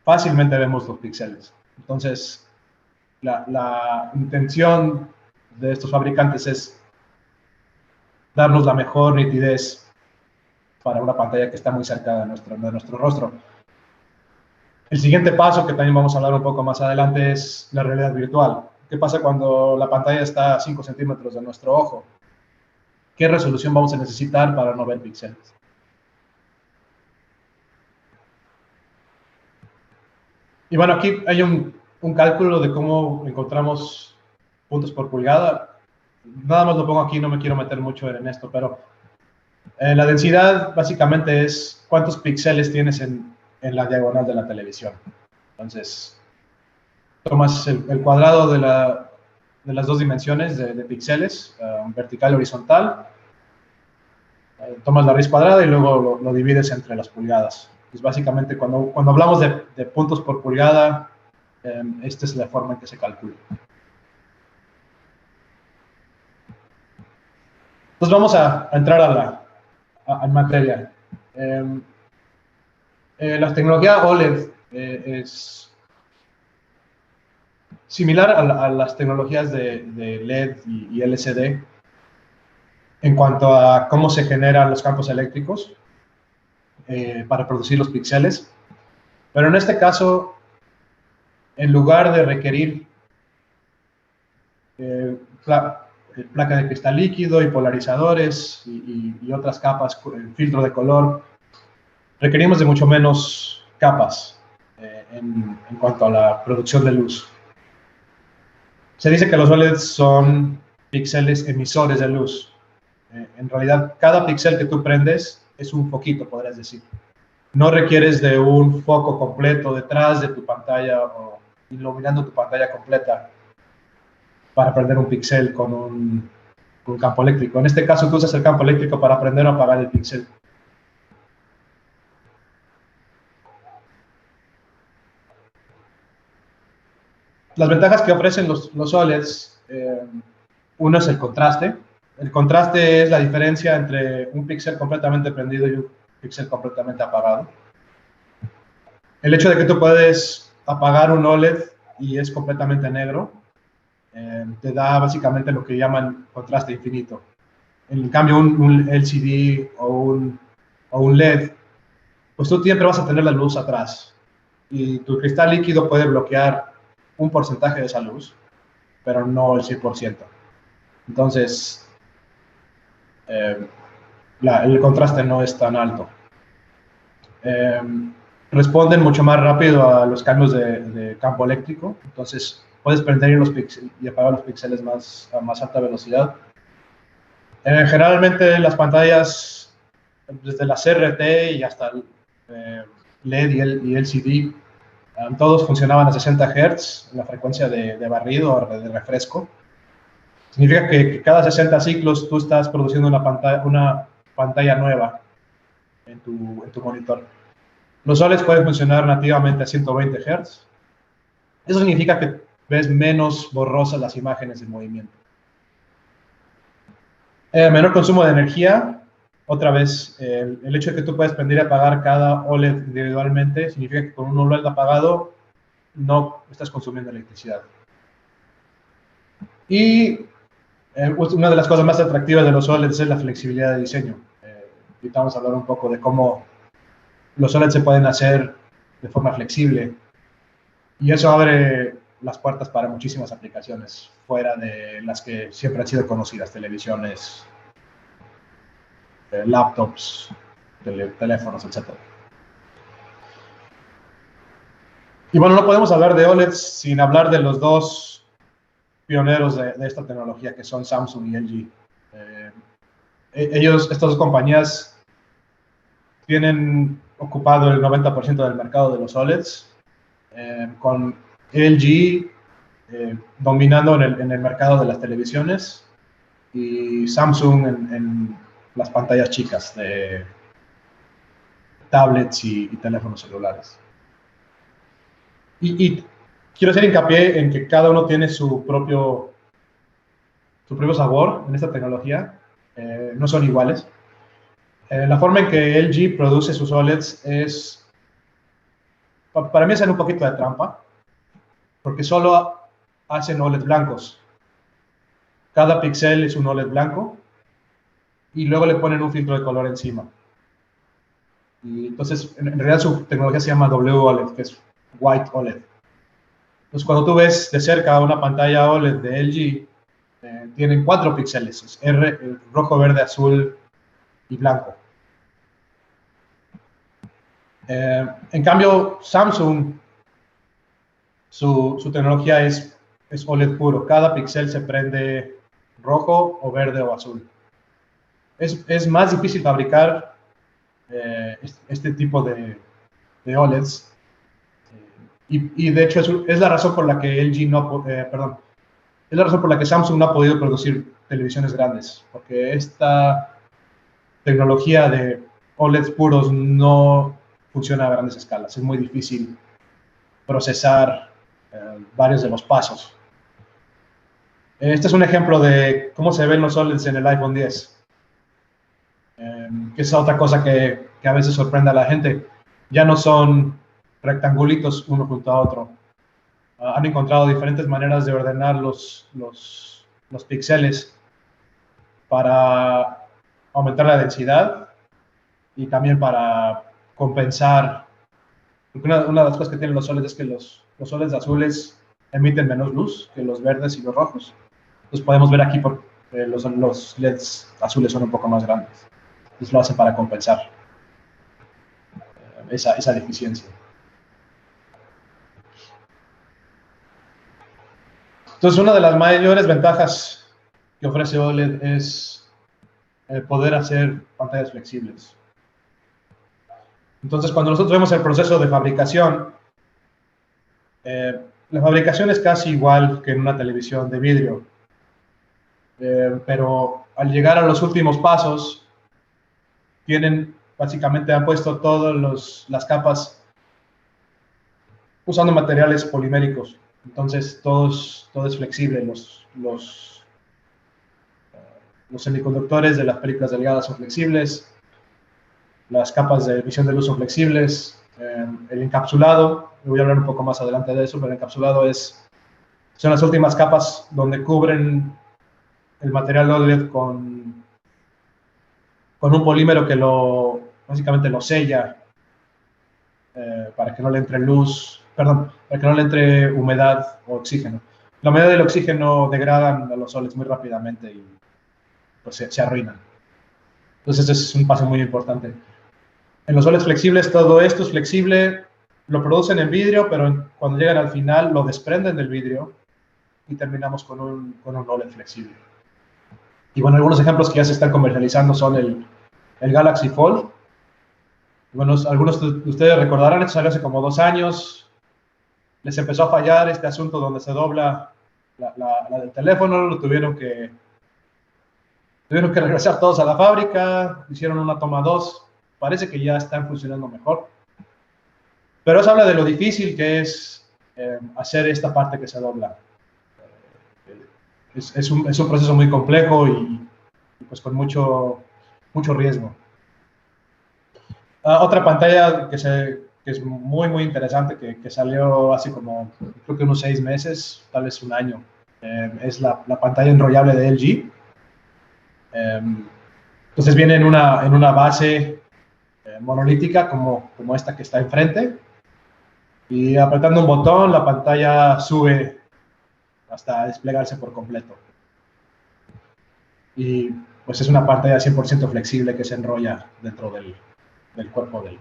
fácilmente vemos los píxeles. Entonces, la intención de estos fabricantes es darnos la mejor nitidez para una pantalla que está muy cerca de nuestro rostro. El siguiente paso, que también vamos a hablar un poco más adelante, es la realidad virtual. ¿Qué pasa cuando la pantalla está a 5 centímetros de nuestro ojo? ¿Qué resolución vamos a necesitar para no ver píxeles? Y bueno, aquí hay un cálculo de cómo encontramos puntos por pulgada. Nada más lo pongo aquí, no me quiero meter mucho en esto, pero la densidad básicamente es cuántos píxeles tienes en la diagonal de la televisión. Entonces, tomas el cuadrado de las dos dimensiones de píxeles, vertical y horizontal, tomas la raíz cuadrada y luego lo divides entre las pulgadas. Es básicamente cuando hablamos de puntos por pulgada, esta es la forma en que se calcula. Entonces vamos a entrar a materia. La tecnología OLED es similar a las tecnologías de LED y LCD en cuanto a cómo se generan los campos eléctricos para producir los píxeles. Pero en este caso, en lugar de requerir placa de cristal líquido y polarizadores y otras capas, filtro de color, requerimos de mucho menos capas en cuanto a la producción de luz. Se dice que los OLEDs son píxeles emisores de luz. En realidad, cada píxel que tú prendes es un foquito, podrías decir. No requieres de un foco completo detrás de tu pantalla o iluminando tu pantalla completa para prender un píxel con un campo eléctrico. En este caso, tú usas el campo eléctrico para prender o apagar el píxel. Las ventajas que ofrecen los OLEDs, uno es el contraste. El contraste es la diferencia entre un píxel completamente prendido y un píxel completamente apagado. El hecho de que tú puedes apagar un OLED y es completamente negro, te da básicamente lo que llaman contraste infinito. En cambio, un LCD o un LED, pues tú siempre vas a tener la luz atrás. Y tu cristal líquido puede bloquear un porcentaje de esa luz, pero no el 100%. Entonces, el contraste no es tan alto. Responden mucho más rápido a los cambios de campo eléctrico, entonces puedes prender y apagar los píxeles a más alta velocidad. Generalmente las pantallas, desde la CRT y hasta el LED y LCD, todos funcionaban a 60 Hz, en la frecuencia de barrido o de refresco. Significa que cada 60 ciclos tú estás produciendo una pantalla nueva en tu monitor. Los OLEDs pueden funcionar nativamente a 120 Hz. Eso significa que ves menos borrosas las imágenes en movimiento. Menor consumo de energía. Otra vez, el hecho de que tú puedes prender y apagar cada OLED individualmente significa que con un OLED apagado no estás consumiendo electricidad. Y una de las cosas más atractivas de los OLEDs es la flexibilidad de diseño. Ahorita vamos a hablar un poco de cómo los OLEDs se pueden hacer de forma flexible. Y eso abre las puertas para muchísimas aplicaciones, fuera de las que siempre han sido conocidas, televisiones, laptops, teléfonos, etc. Y bueno, no podemos hablar de OLEDs sin hablar de los dos pioneros de esta tecnología, que son Samsung y LG. Estas dos compañías tienen ocupado el 90% del mercado de los OLEDs, con LG dominando en el mercado de las televisiones y Samsung en las pantallas chicas de tablets y teléfonos celulares. Y quiero hacer hincapié en que cada uno tiene su propio sabor en esta tecnología. No son iguales. La forma en que LG produce sus OLEDs para mí, hacen un poquito de trampa, porque solo hacen OLED blancos. Cada píxel es un OLED blanco y luego le ponen un filtro de color encima. Y entonces, en realidad su tecnología se llama WOLED, que es White OLED. Entonces, cuando tú ves de cerca una pantalla OLED de LG, tienen 4 píxeles, es rojo, verde, azul y blanco. En cambio, Samsung, su tecnología es OLED puro. Cada píxel se prende rojo o verde o azul. Es más difícil fabricar este tipo de OLEDs. Y de hecho es la razón por la que es la razón por la que Samsung no ha podido producir televisiones grandes, porque esta tecnología de OLEDs puros no funciona a grandes escalas. Es muy difícil procesar varios de los pasos. Este es un ejemplo de cómo se ven los OLEDs en el iPhone X. Que es otra cosa que a veces sorprende a la gente. Ya no son rectangulitos uno junto a otro. Han encontrado diferentes maneras de ordenar los píxeles para aumentar la densidad y también para compensar. Porque una de las cosas que tienen los OLEDs es que los OLEDs azules emiten menos luz que los verdes y los rojos. Entonces podemos ver aquí porque los LEDs azules son un poco más grandes. Entonces lo hacen para compensar esa deficiencia. Entonces, una de las mayores ventajas que ofrece OLED es el poder hacer pantallas flexibles. Entonces, cuando nosotros vemos el proceso de fabricación, la fabricación es casi igual que en una televisión de vidrio. Pero al llegar a los últimos pasos, básicamente han puesto todas las capas usando materiales poliméricos. Entonces, todo es flexible. Los semiconductores de las películas delgadas son flexibles. Las capas de emisión de luz son flexibles. El encapsulado, voy a hablar un poco más adelante de eso, pero el encapsulado son las últimas capas donde cubren el material OLED con un polímero que básicamente lo sella para que no le entre para que no le entre humedad o oxígeno. La humedad y el oxígeno degradan a los OLEDs muy rápidamente y pues se arruinan. Entonces, ese es un paso muy importante. En los OLEDs flexibles, todo esto es flexible, lo producen en vidrio, pero cuando llegan al final lo desprenden del vidrio y terminamos con un OLED flexible. Y bueno, algunos ejemplos que ya se están comercializando son el Galaxy Fold. Bueno, algunos de ustedes recordarán, esto salió hace como 2 años. Les empezó a fallar este asunto donde se dobla la del teléfono, lo tuvieron que regresar todos a la fábrica, hicieron una toma 2. Parece que ya están funcionando mejor. Pero eso habla de lo difícil que es hacer esta parte que se dobla. Es un proceso muy complejo y pues con mucho riesgo. Otra pantalla que es muy, muy interesante, que salió hace como, creo que unos 6 meses, tal vez un año, es la pantalla enrollable de LG. Entonces viene en una base monolítica como esta que está enfrente, y apretando un botón la pantalla sube hasta desplegarse por completo. Y pues es una pantalla 100% flexible que se enrolla dentro del cuerpo de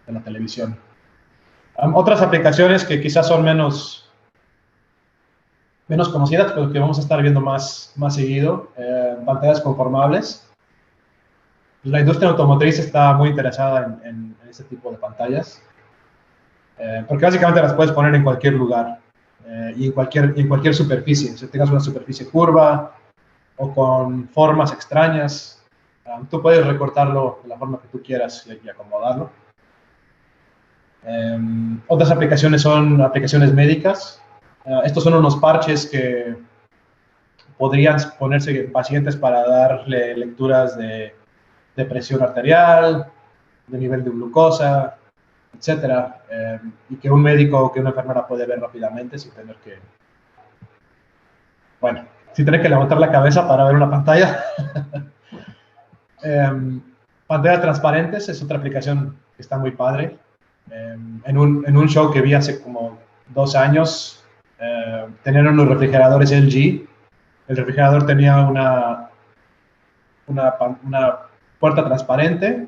la televisión. Otras aplicaciones que quizás son menos conocidas, pero que vamos a estar viendo más seguido, pantallas conformables. La industria automotriz está muy interesada en este tipo de pantallas, porque básicamente las puedes poner en cualquier lugar y en cualquier superficie. Si tengas una superficie curva o con formas extrañas, tú puedes recortarlo de la forma que tú quieras y acomodarlo. Otras aplicaciones son aplicaciones médicas. Estos son unos parches que podrían ponerse en pacientes para darle lecturas de presión arterial, de nivel de glucosa, etcétera, y que un médico o que una enfermera puede ver rápidamente sin tener que levantar la cabeza para ver una pantalla. Pantallas transparentes es otra aplicación que está muy padre. En un show que vi hace como 2 años, tenían unos refrigeradores LG. El refrigerador tenía una puerta transparente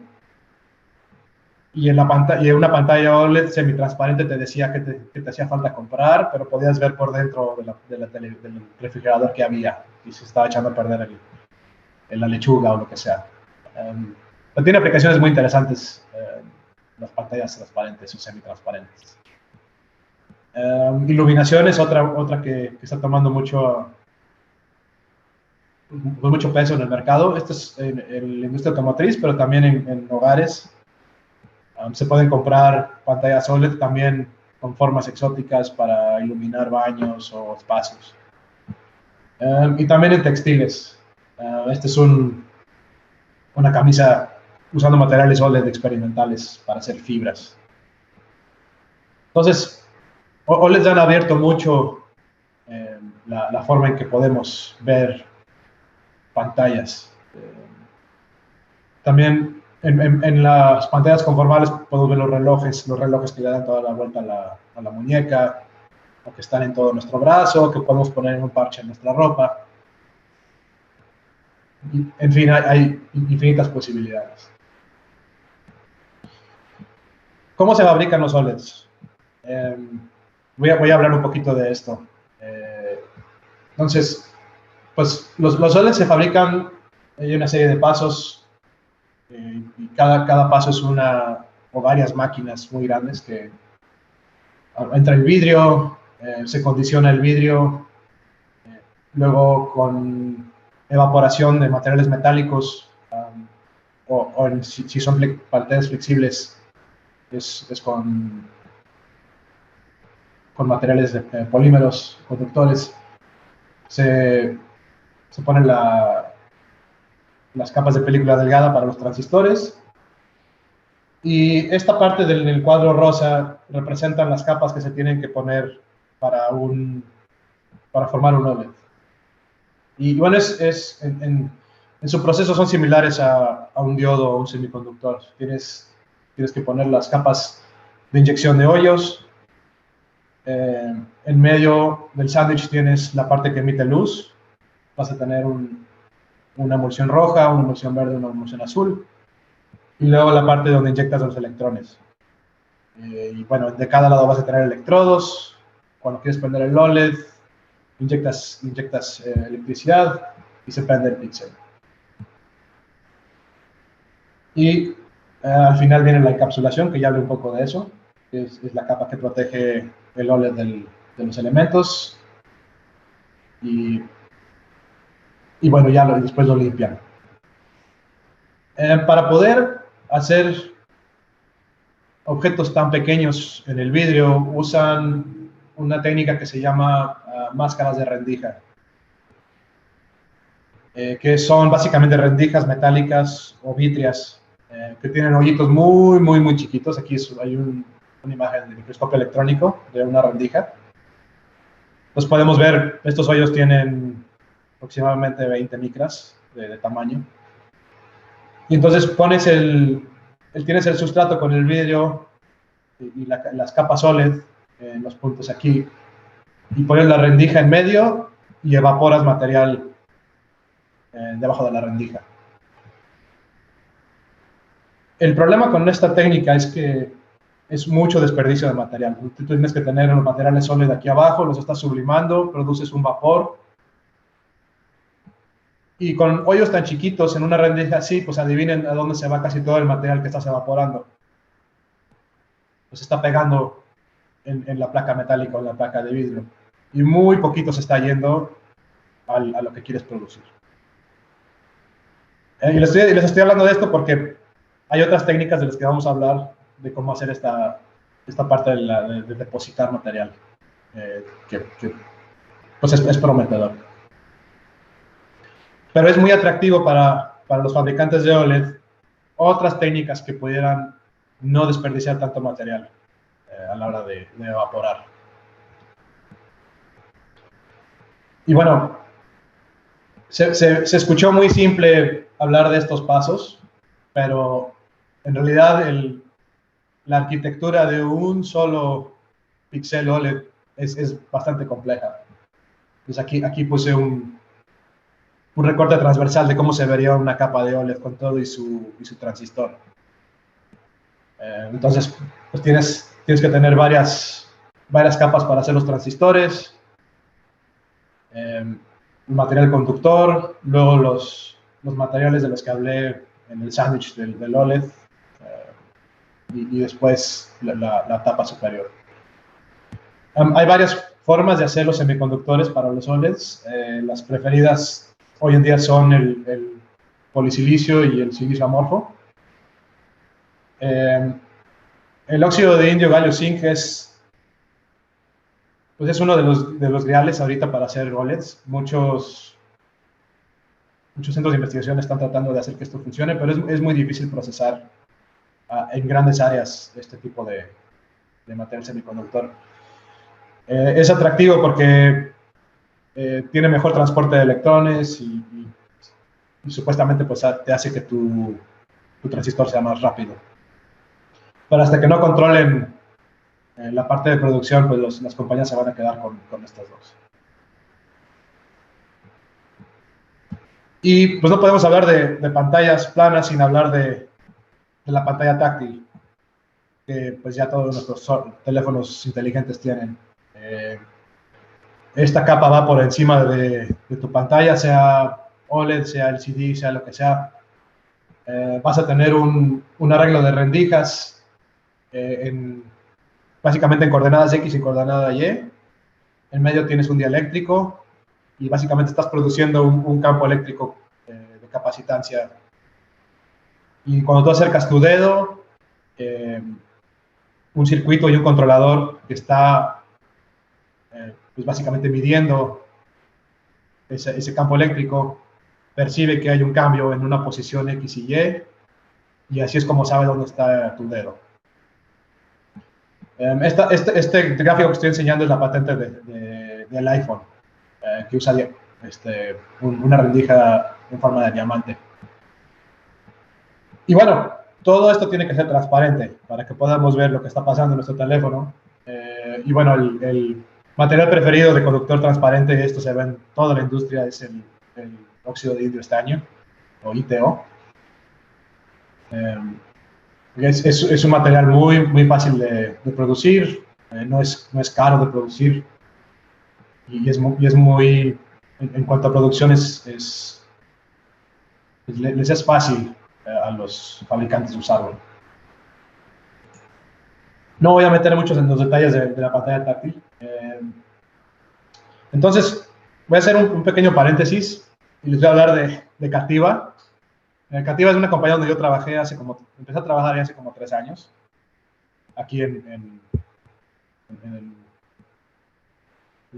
y en una pantalla OLED semitransparente te decía que te hacía falta comprar, pero podías ver por dentro del refrigerador que había y se estaba echando a perder la lechuga o lo que sea. Pero tiene aplicaciones muy interesantes, las pantallas transparentes o semitransparentes. Iluminación es otra que está tomando mucho peso en el mercado. Esto es en la industria automotriz, pero también en hogares. Se pueden comprar pantallas OLED también con formas exóticas para iluminar baños o espacios. Y también en textiles. Este es una camisa usando materiales OLED experimentales para hacer fibras. Entonces, OLEDs han abierto mucho la forma en que podemos ver pantallas. También en las pantallas conformables podemos ver los relojes que le dan toda la vuelta a la muñeca, o que están en todo nuestro brazo, que podemos poner en un parche en nuestra ropa. En fin, hay infinitas posibilidades. ¿Cómo se fabrican los OLEDs? Voy a hablar un poquito de esto. Entonces, pues los OLEDs se fabrican, hay una serie de pasos, y cada paso es una o varias máquinas muy grandes que entra el vidrio, se condiciona el vidrio, luego con evaporación de materiales metálicos, si son pantallas flexibles, es con materiales de polímeros conductores. Se ponen las capas de película delgada para los transistores, y esta parte del cuadro rosa representan las capas que se tienen que poner para formar un OLED. Y bueno, en su proceso son similares a un diodo o un semiconductor. Tienes que poner las capas de inyección de hoyos. En medio del sándwich tienes la parte que emite luz. Vas a tener una emulsión roja, una emulsión verde, una emulsión azul, y luego la parte donde inyectas los electrones. Y bueno, de cada lado vas a tener electrodos. Cuando quieres prender el OLED, inyectas electricidad y se prende el píxel. Y al final viene la encapsulación, que ya hablé un poco de eso, que es la capa que protege el OLED de los elementos. Y bueno, ya después lo limpian. Para poder hacer objetos tan pequeños en el vidrio, usan una técnica que se llama máscaras de rendija, que son básicamente rendijas metálicas o vítreas, que tienen hoyitos muy, muy, muy chiquitos. Aquí hay una imagen de microscopio electrónico de una rendija. Entonces podemos ver, estos hoyos tienen aproximadamente 20 micras de tamaño. Y entonces tienes el sustrato con el vidrio y las capas OLED en los puntos aquí, y pones la rendija en medio y evaporas material debajo de la rendija. El problema con esta técnica es que es mucho desperdicio de material. Tú tienes que tener los materiales OLED aquí abajo, los estás sublimando, produces un vapor. Y con hoyos tan chiquitos en una rendija así, pues adivinen a dónde se va casi todo el material que estás evaporando. Pues está pegando en la placa metálica o en la placa de vidrio. Y muy poquito se está yendo a lo que quieres producir. Y les estoy hablando de esto porque hay otras técnicas de las que vamos a hablar, de cómo hacer esta parte de depositar material, que pues es prometedor. Pero es muy atractivo para los fabricantes de OLED otras técnicas que pudieran no desperdiciar tanto material a la hora de evaporar. Y bueno, se escuchó muy simple hablar de estos pasos, pero en realidad la arquitectura de un solo píxel OLED es bastante compleja. Pues aquí puse un recorte transversal de cómo se vería una capa de OLED con todo y su transistor. Entonces, pues tienes que tener varias capas para hacer los transistores, material conductor, luego los materiales de los que hablé en el sándwich del OLED, y después la tapa superior. Hay varias formas de hacer los semiconductores para los OLEDs. Las preferidas hoy en día son el polisilicio y el silicio amorfo. El óxido de indio galio zinc es uno de los reales ahorita para hacer OLEDs. Muchos centros de investigación están tratando de hacer que esto funcione, pero es muy difícil procesar en grandes áreas este tipo de material semiconductor. Es atractivo porque tiene mejor transporte de electrones y supuestamente pues, te hace que tu transistor sea más rápido. Pero hasta que no controlen la parte de producción, pues las compañías se van a quedar con estas dos. Y pues no podemos hablar de pantallas planas sin hablar de la pantalla táctil, que pues ya todos nuestros teléfonos inteligentes tienen. Esta capa va por encima de tu pantalla, sea OLED, sea LCD, sea lo que sea. Vas a tener un arreglo de rendijas básicamente en coordenadas X y coordenada Y. En medio tienes un dieléctrico y básicamente estás produciendo un campo eléctrico de capacitancia. Y cuando tú acercas tu dedo, un circuito y un controlador que está pues básicamente midiendo ese campo eléctrico, percibe que hay un cambio en una posición X y Y, y así es como sabe dónde está tu dedo. Este gráfico que estoy enseñando es la patente del iPhone, que usa una rendija en forma de diamante. Y bueno, todo esto tiene que ser transparente para que podamos ver lo que está pasando en nuestro teléfono. Y bueno, el material preferido de conductor transparente, y esto se ve en toda la industria, es el óxido de itrio estaño, o ITO. Es un material muy fácil de producir, no es caro de producir, y es muy en cuanto a producción, les es fácil a los fabricantes usarlo. No voy a meter muchos en los detalles de la pantalla táctil. Entonces, voy a hacer un pequeño paréntesis y les voy a hablar de Cativa. Cativa es una compañía donde yo trabajé empecé a trabajar hace como 3 años, aquí en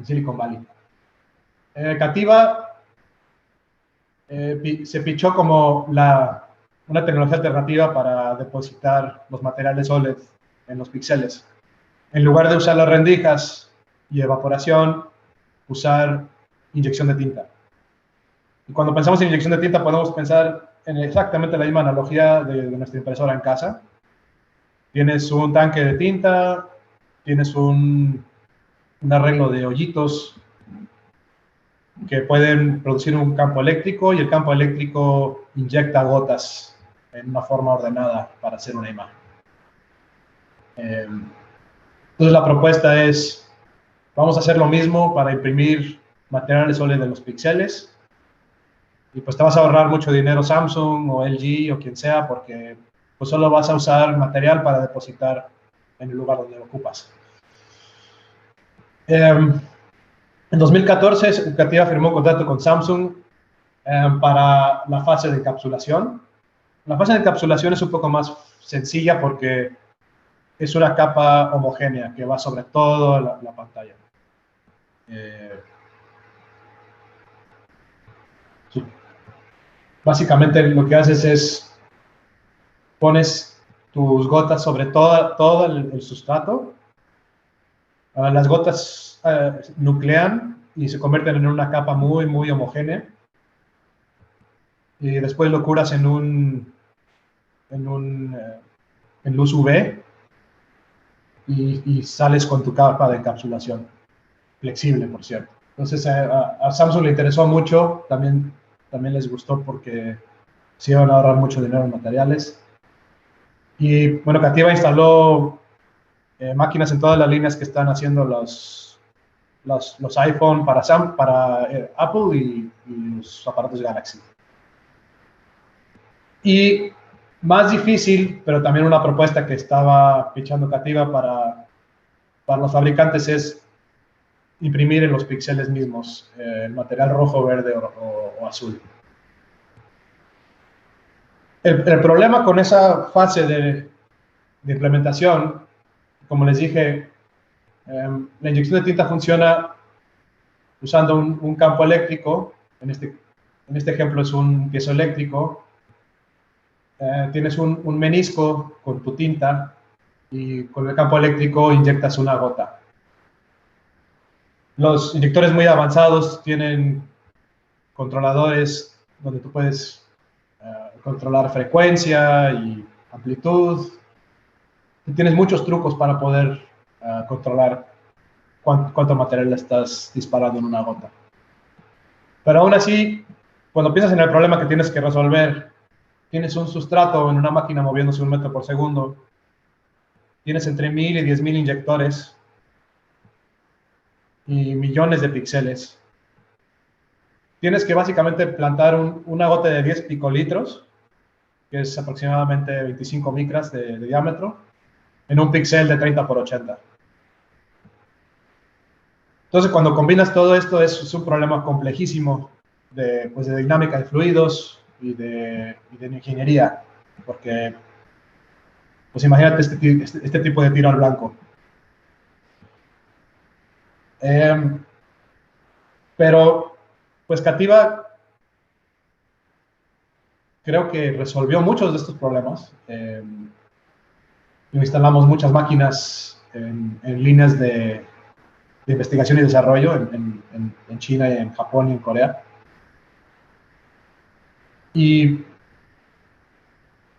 Silicon Valley. Cativa se pichó como una tecnología alternativa para depositar los materiales OLED en los píxeles. En lugar de usar las rendijas y evaporación, usar inyección de tinta. Y cuando pensamos en inyección de tinta, podemos pensar en exactamente la misma analogía de nuestra impresora en casa. Tienes un tanque de tinta, tienes un arreglo de hoyitos que pueden producir un campo eléctrico, y el campo eléctrico inyecta gotas en una forma ordenada para hacer una imagen. Entonces la propuesta es, vamos a hacer lo mismo para imprimir materiales OLED de los píxeles, y pues te vas a ahorrar mucho dinero, Samsung o LG o quien sea, porque pues solo vas a usar material para depositar en el lugar donde lo ocupas. En 2014, Cativa firmó un contrato con Samsung para la fase de encapsulación. La fase de encapsulación es un poco más sencilla porque es una capa homogénea que va sobre toda la pantalla. Sí. Básicamente lo que haces es pones tus gotas sobre todo el sustrato. Las gotas nuclean y se convierten en una capa muy homogénea. Y después lo curas en luz UV y sales con tu capa de encapsulación. Flexible, por cierto. Entonces a Samsung le interesó mucho, también les gustó porque se iban a ahorrar mucho dinero en materiales. Y bueno, Cativa instaló máquinas en todas las líneas que están haciendo los iPhone para Apple y los aparatos Galaxy. Y más difícil, pero también una propuesta que estaba pichando Cativa para los fabricantes, es imprimir en los píxeles mismos el material rojo, verde o azul. El problema con esa fase de implementación, como les dije, la inyección de tinta funciona usando un campo eléctrico. En este ejemplo es un piezoeléctrico. Tienes un menisco con tu tinta y con el campo eléctrico inyectas una gota. Los inyectores muy avanzados tienen controladores donde tú puedes controlar frecuencia y amplitud. Y tienes muchos trucos para poder controlar cuánto material le estás disparando en una gota. Pero aún así, cuando piensas en el problema que tienes que resolver, tienes un sustrato en una máquina moviéndose 1 metro por segundo, tienes entre 1000 y 10.000 inyectores y millones de píxeles. Tienes que básicamente plantar una gota de 10 picolitros, que es aproximadamente 25 micras de diámetro, en un píxel de 30 por 80. Entonces, cuando combinas todo esto, es un problema complejísimo de dinámica de fluidos y de ingeniería, porque, pues imagínate este tipo de tiro al blanco. Pero, pues Cativa creo que resolvió muchos de estos problemas. Instalamos muchas máquinas en líneas de investigación y desarrollo en China, y en Japón y en Corea. Y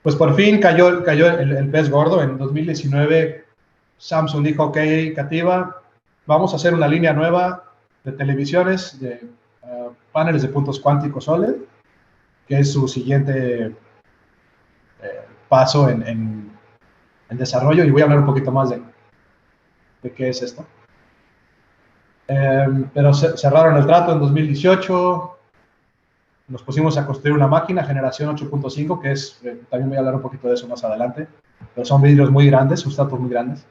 pues por fin cayó el pez gordo. En 2019 Samsung dijo: ok, Cativa, vamos a hacer una línea nueva de televisiones, de paneles de puntos cuánticos OLED, que es su siguiente paso en desarrollo, y voy a hablar un poquito más de qué es esto. Pero cerraron el trato en 2018, nos pusimos a construir una máquina generación 8.5, que es, también voy a hablar un poquito de eso más adelante, pero son vidrios muy grandes, sustratos muy grandes.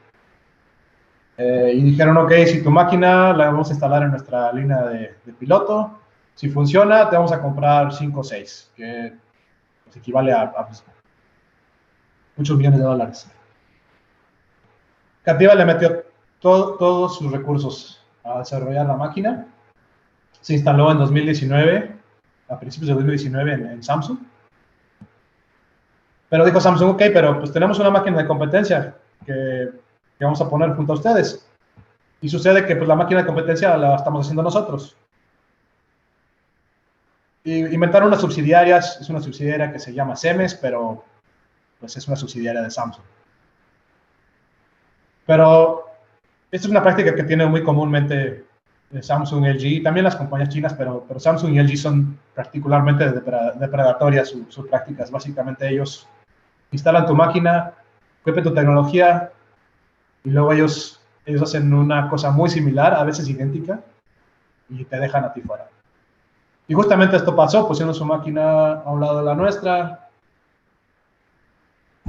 Y dijeron, ok, si tu máquina la vamos a instalar en nuestra línea de piloto, si funciona, te vamos a comprar 5 o 6, que pues, equivale a pues, muchos millones de dólares. Cativa le metió todos sus recursos a desarrollar la máquina. Se instaló en 2019, a principios de 2019 en Samsung. Pero dijo Samsung, ok, pero pues tenemos una máquina de competencia que vamos a poner junto a ustedes. Y sucede que pues la máquina de competencia la estamos haciendo nosotros. Y inventaron unas subsidiarias, es una subsidiaria que se llama Semes, pero pues es una subsidiaria de Samsung. Pero esta es una práctica que tiene muy comúnmente Samsung, LG, y también las compañías chinas, pero Samsung y LG son particularmente depredatorias sus prácticas. Básicamente ellos instalan tu máquina, copian tu tecnología, y luego ellos hacen una cosa muy similar, a veces idéntica, y te dejan a ti fuera. Y justamente esto pasó, pusieron su máquina a un lado de la nuestra.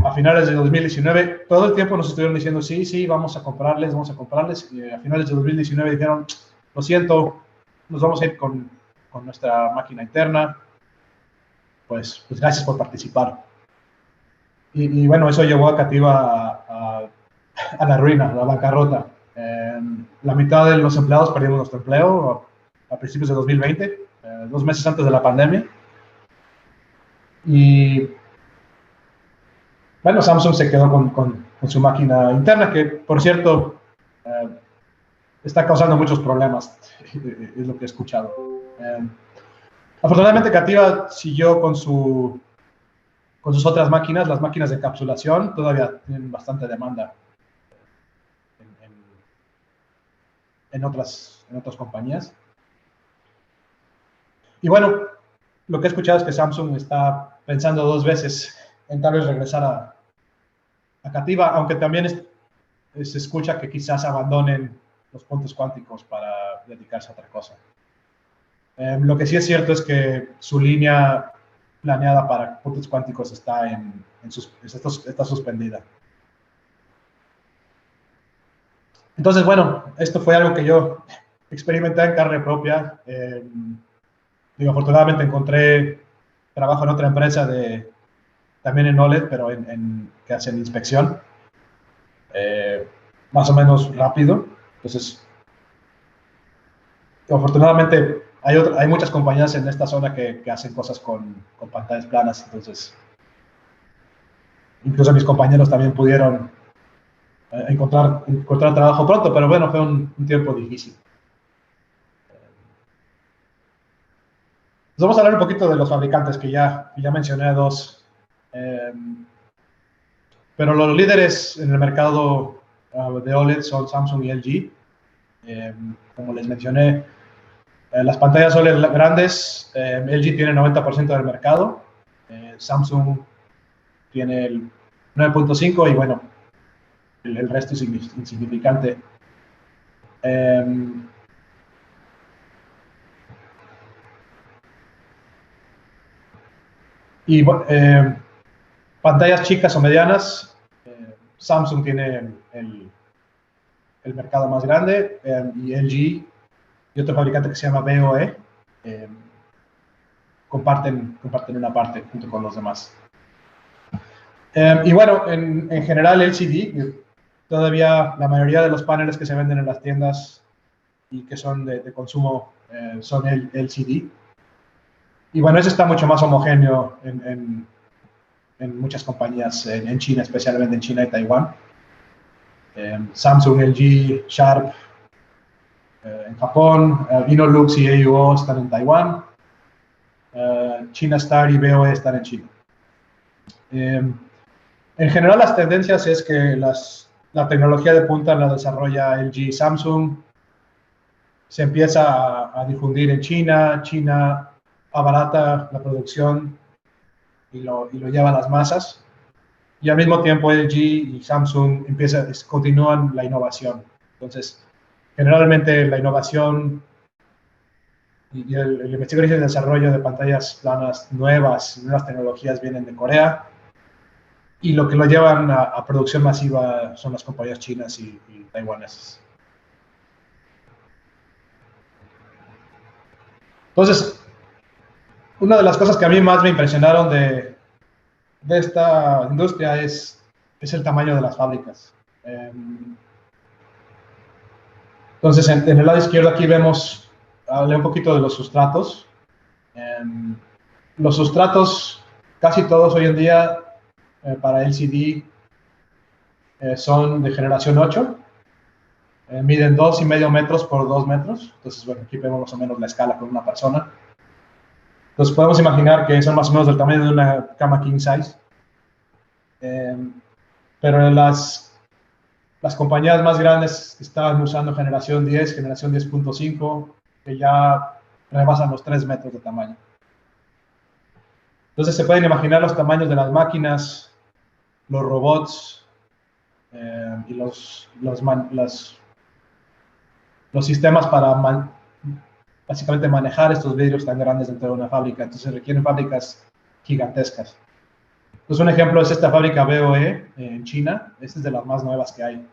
A finales de 2019, todo el tiempo nos estuvieron diciendo, sí, vamos a comprarles. Y a finales de 2019 dijeron, lo siento, nos vamos a ir con nuestra máquina interna. Pues gracias por participar. Y bueno, eso llevó a Cativa a la ruina, a la bancarrota. La mitad de los empleados perdimos nuestro empleo a principios de 2020, 2 meses antes de la pandemia. Y bueno, Samsung se quedó con su máquina interna, que por cierto está causando muchos problemas, es lo que he escuchado. Afortunadamente Cativa siguió con sus otras máquinas, las máquinas de encapsulación, todavía tienen bastante demanda en otras compañías. Y bueno, lo que he escuchado es que Samsung está pensando 2 veces en tal vez regresar a Cativa, aunque también se escucha que quizás abandonen los puntos cuánticos para dedicarse a otra cosa. Lo que sí es cierto es que su línea planeada para puntos cuánticos está suspendida. Entonces, bueno, esto fue algo que yo experimenté en carne propia. Afortunadamente encontré trabajo en otra empresa también en OLED, pero que hacen inspección, más o menos rápido. Entonces, afortunadamente hay muchas compañías en esta zona que hacen cosas con pantallas planas, entonces incluso mis compañeros también pudieron encontrar trabajo pronto, pero bueno, fue un tiempo difícil. Vamos a hablar un poquito de los fabricantes, que ya mencioné 2. Pero los líderes en el mercado de OLED son Samsung y LG. Como les mencioné, las pantallas OLED grandes, LG tiene el 90% del mercado, Samsung tiene el 9.5% y bueno, el resto es insignificante. Y pantallas chicas o medianas, Samsung tiene el mercado más grande, y LG y otro fabricante que se llama BOE comparten una parte junto con los demás. Y bueno, en general LCD, todavía la mayoría de los paneles que se venden en las tiendas y que son de consumo son el LCD. Y bueno, eso está mucho más homogéneo en muchas compañías en China, especialmente en China y Taiwán. Samsung, LG, Sharp en Japón, Innolux y AUO están en Taiwán, China Star y BOE están en China. En general, las tendencias es que la tecnología de punta la desarrolla LG y Samsung, se empieza a difundir en China abarata la producción y lo lleva a las masas. Y al mismo tiempo LG y Samsung continúan la innovación. Entonces, generalmente la innovación y el investigación y el desarrollo de pantallas planas nuevas, nuevas tecnologías vienen de Corea. Y lo que lo llevan a producción masiva son las compañías chinas y taiwanesas. Entonces, una de las cosas que a mí más me impresionaron de esta industria es el tamaño de las fábricas. Entonces, en el lado izquierdo aquí vemos, hablé un poquito de los sustratos. Los sustratos, casi todos hoy en día, para LCD, son de generación 8. Miden 2,5 metros por 2 metros. Entonces, bueno, aquí vemos más o menos la escala con una persona. Entonces, podemos imaginar que son más o menos del tamaño de una cama king size. Pero las compañías más grandes estaban usando generación 10, generación 10.5, que ya rebasan los 3 metros de tamaño. Entonces, se pueden imaginar los tamaños de las máquinas, los robots y los sistemas para básicamente manejar estos vidrios tan grandes dentro de una fábrica. Entonces requieren fábricas gigantescas. Entonces un ejemplo es esta fábrica BOE en China. Esta es de las más nuevas que hay.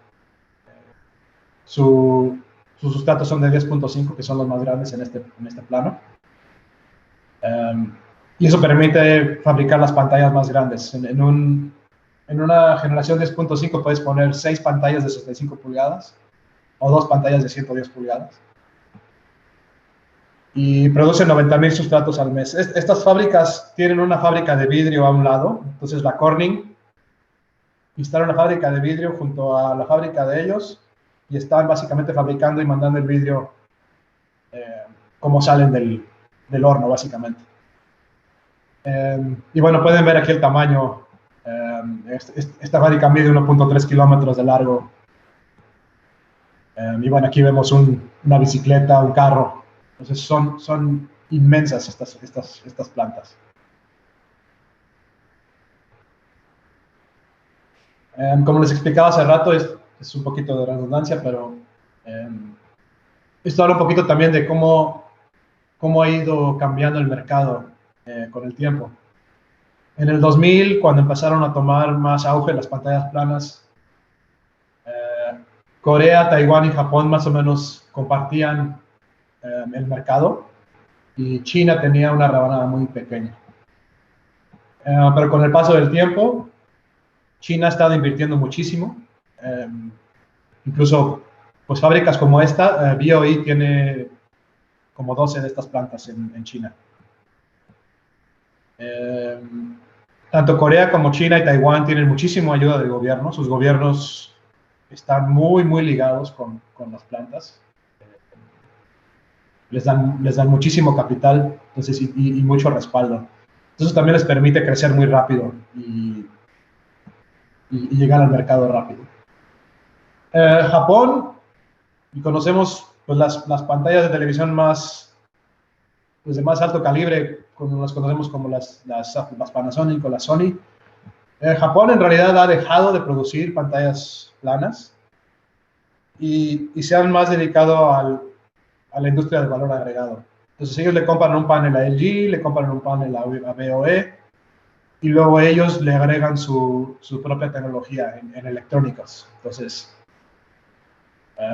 Sus sustratos son de 10.5, que son los más grandes en este plano. Y eso permite fabricar las pantallas más grandes. En una generación 10.5 puedes poner 6 pantallas de 65 pulgadas o 2 pantallas de 110 pulgadas. Y producen 90,000 sustratos al mes. Estas fábricas tienen una fábrica de vidrio a un lado. Entonces la Corning instala una fábrica de vidrio junto a la fábrica de ellos y están básicamente fabricando y mandando el vidrio como salen del horno, básicamente. Y bueno, pueden ver aquí el tamaño. Esta fábrica mide 1.3 kilómetros de largo. Y bueno, aquí vemos una bicicleta, un carro. Entonces son inmensas estas plantas. Como les explicaba hace rato, es un poquito de redundancia, pero esto habla un poquito también de cómo ha ido cambiando el mercado con el tiempo. En el 2000, cuando empezaron a tomar más auge las pantallas planas, Corea, Taiwán y Japón más o menos compartían el mercado y China tenía una rebanada muy pequeña. Pero con el paso del tiempo, China ha estado invirtiendo muchísimo. Incluso pues fábricas como esta, BOE tiene como 12 de estas plantas en China. Tanto Corea como China y Taiwán tienen muchísima ayuda del gobierno. Sus gobiernos están muy, muy ligados con las plantas. Les dan muchísimo capital, entonces, y mucho respaldo. Entonces también les permite crecer muy rápido y llegar al mercado rápido. Japón, y conocemos pues, las pantallas de televisión pues, de más alto calibre, como las conocemos como las Panasonic o las Sony. Japón en realidad ha dejado de producir pantallas planas y se han más dedicado a la industria del valor agregado. Entonces ellos le compran un panel a LG, le compran un panel a BOE y luego ellos le agregan su propia tecnología en electrónicos. Entonces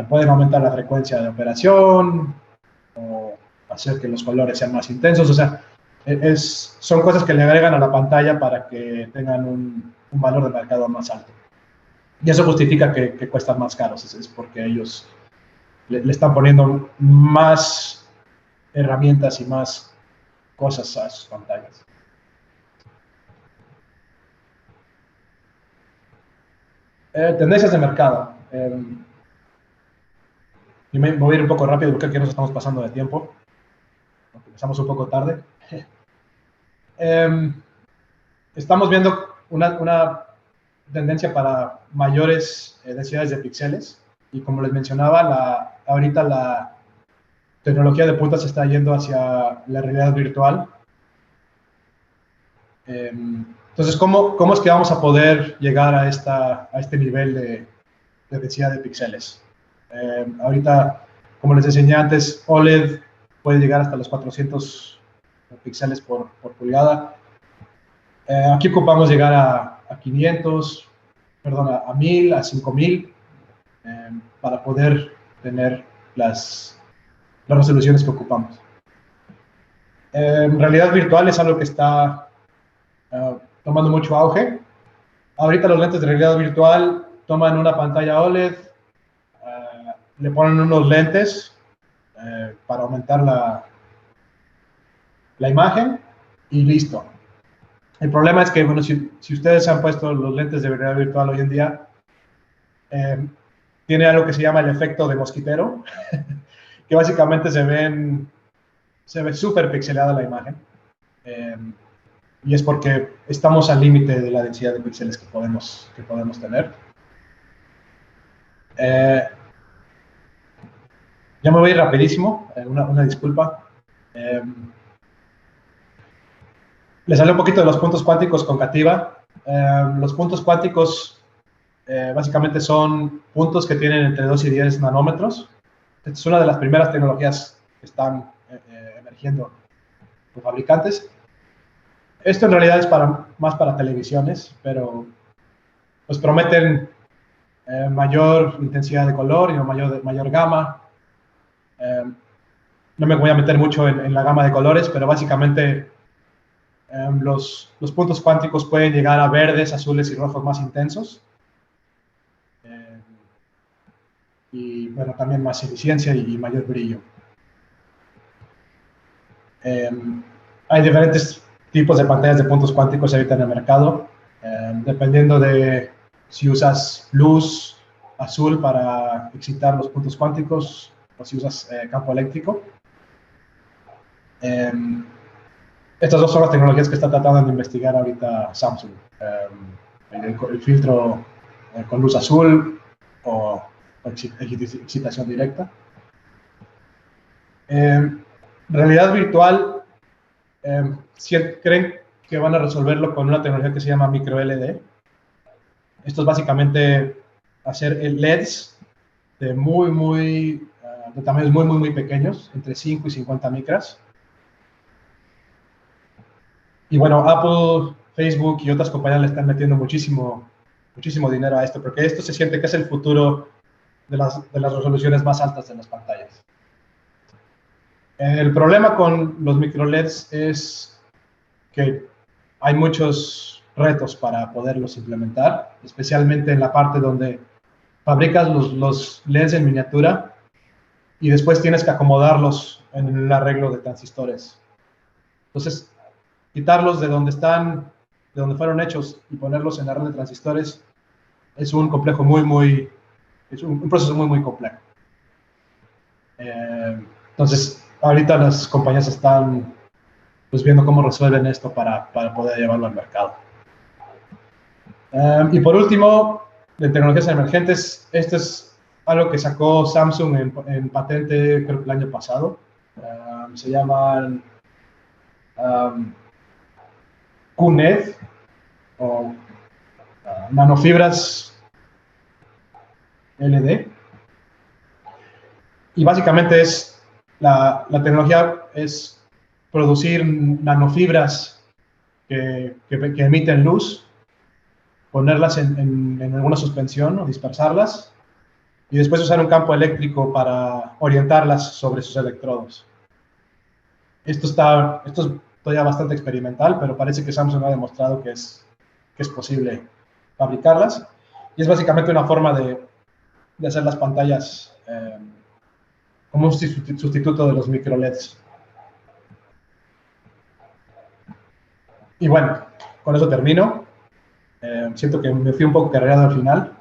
pueden aumentar la frecuencia de operación o hacer que los colores sean más intensos. O sea, son cosas que le agregan a la pantalla para que tengan un valor de mercado más alto. Y eso justifica que cuestan más caros. Es porque ellos le están poniendo más herramientas y más cosas a sus pantallas. Tendencias de mercado. Y me voy a ir un poco rápido porque aquí nos estamos pasando de tiempo. Empezamos un poco tarde. Estamos viendo una tendencia para mayores densidades de píxeles. Y como les mencionaba, ahorita la tecnología de punta se está yendo hacia la realidad virtual. Entonces, ¿cómo es que vamos a poder llegar a este nivel de densidad de píxeles? Ahorita, como les enseñé antes, OLED puede llegar hasta los 400 píxeles por pulgada. Aquí ocupamos llegar a 500, perdón, a 1000, a 5000, para poder tener las resoluciones que ocupamos. Realidad virtual es algo que está tomando mucho auge. Ahorita los lentes de realidad virtual toman una pantalla OLED, le ponen unos lentes para aumentar la imagen y listo. El problema es que, bueno, si ustedes han puesto los lentes de realidad virtual hoy en día, tiene algo que se llama el efecto de mosquitero, que básicamente se ve súper pixelada la imagen, y es porque estamos al límite de la densidad de píxeles que podemos tener. Ya me voy rapidísimo, una disculpa. Les hablé un poquito de los puntos cuánticos con Cativa. Los puntos cuánticos básicamente son puntos que tienen entre 2 y 10 nanómetros. Esta es una de las primeras tecnologías que están emergiendo por fabricantes. Esto en realidad es más para televisiones, pero pues prometen mayor intensidad de color y mayor gama. No me voy a meter mucho en la gama de colores, pero básicamente los puntos cuánticos pueden llegar a verdes, azules y rojos más intensos. Y bueno, también más eficiencia y mayor brillo. Hay diferentes tipos de pantallas de puntos cuánticos ahorita en el mercado, dependiendo de si usas luz azul para excitar los puntos cuánticos o si usas campo eléctrico. Estas dos son las tecnologías que está tratando de investigar ahorita Samsung. El filtro con luz azul o excitación directa. Realidad virtual, creen que van a resolverlo con una tecnología que se llama micro LED. Esto es básicamente hacer LEDs de tamaños muy pequeños, entre 5 y 50 micras. Y bueno, Apple, Facebook y otras compañías le están metiendo muchísimo dinero a esto, porque esto se siente que es el futuro de las resoluciones más altas de las pantallas. El problema con los micro LEDs es que hay muchos retos para poderlos implementar, especialmente en la parte donde fabricas los LEDs en miniatura y después tienes que acomodarlos en el arreglo de transistores. Entonces, quitarlos de donde fueron hechos y ponerlos en la red de transistores es un complejo es un proceso muy complejo. Entonces, ahorita las compañías están pues viendo cómo resuelven esto para poder llevarlo al mercado. Y por último, de tecnologías emergentes, esto es algo que sacó Samsung en patente, creo que el año pasado. Se llaman QNED o nanofibras LED. Y básicamente la tecnología es producir nanofibras que emiten luz, ponerlas en alguna suspensión o dispersarlas y después usar un campo eléctrico para orientarlas sobre sus electrodos. Esto es todavía bastante experimental, pero parece que Samsung ha demostrado que es posible fabricarlas y es básicamente una forma de hacer las pantallas como un sustituto de los micro LEDs. Y bueno, con eso termino. Siento que me fui un poco cargado al final.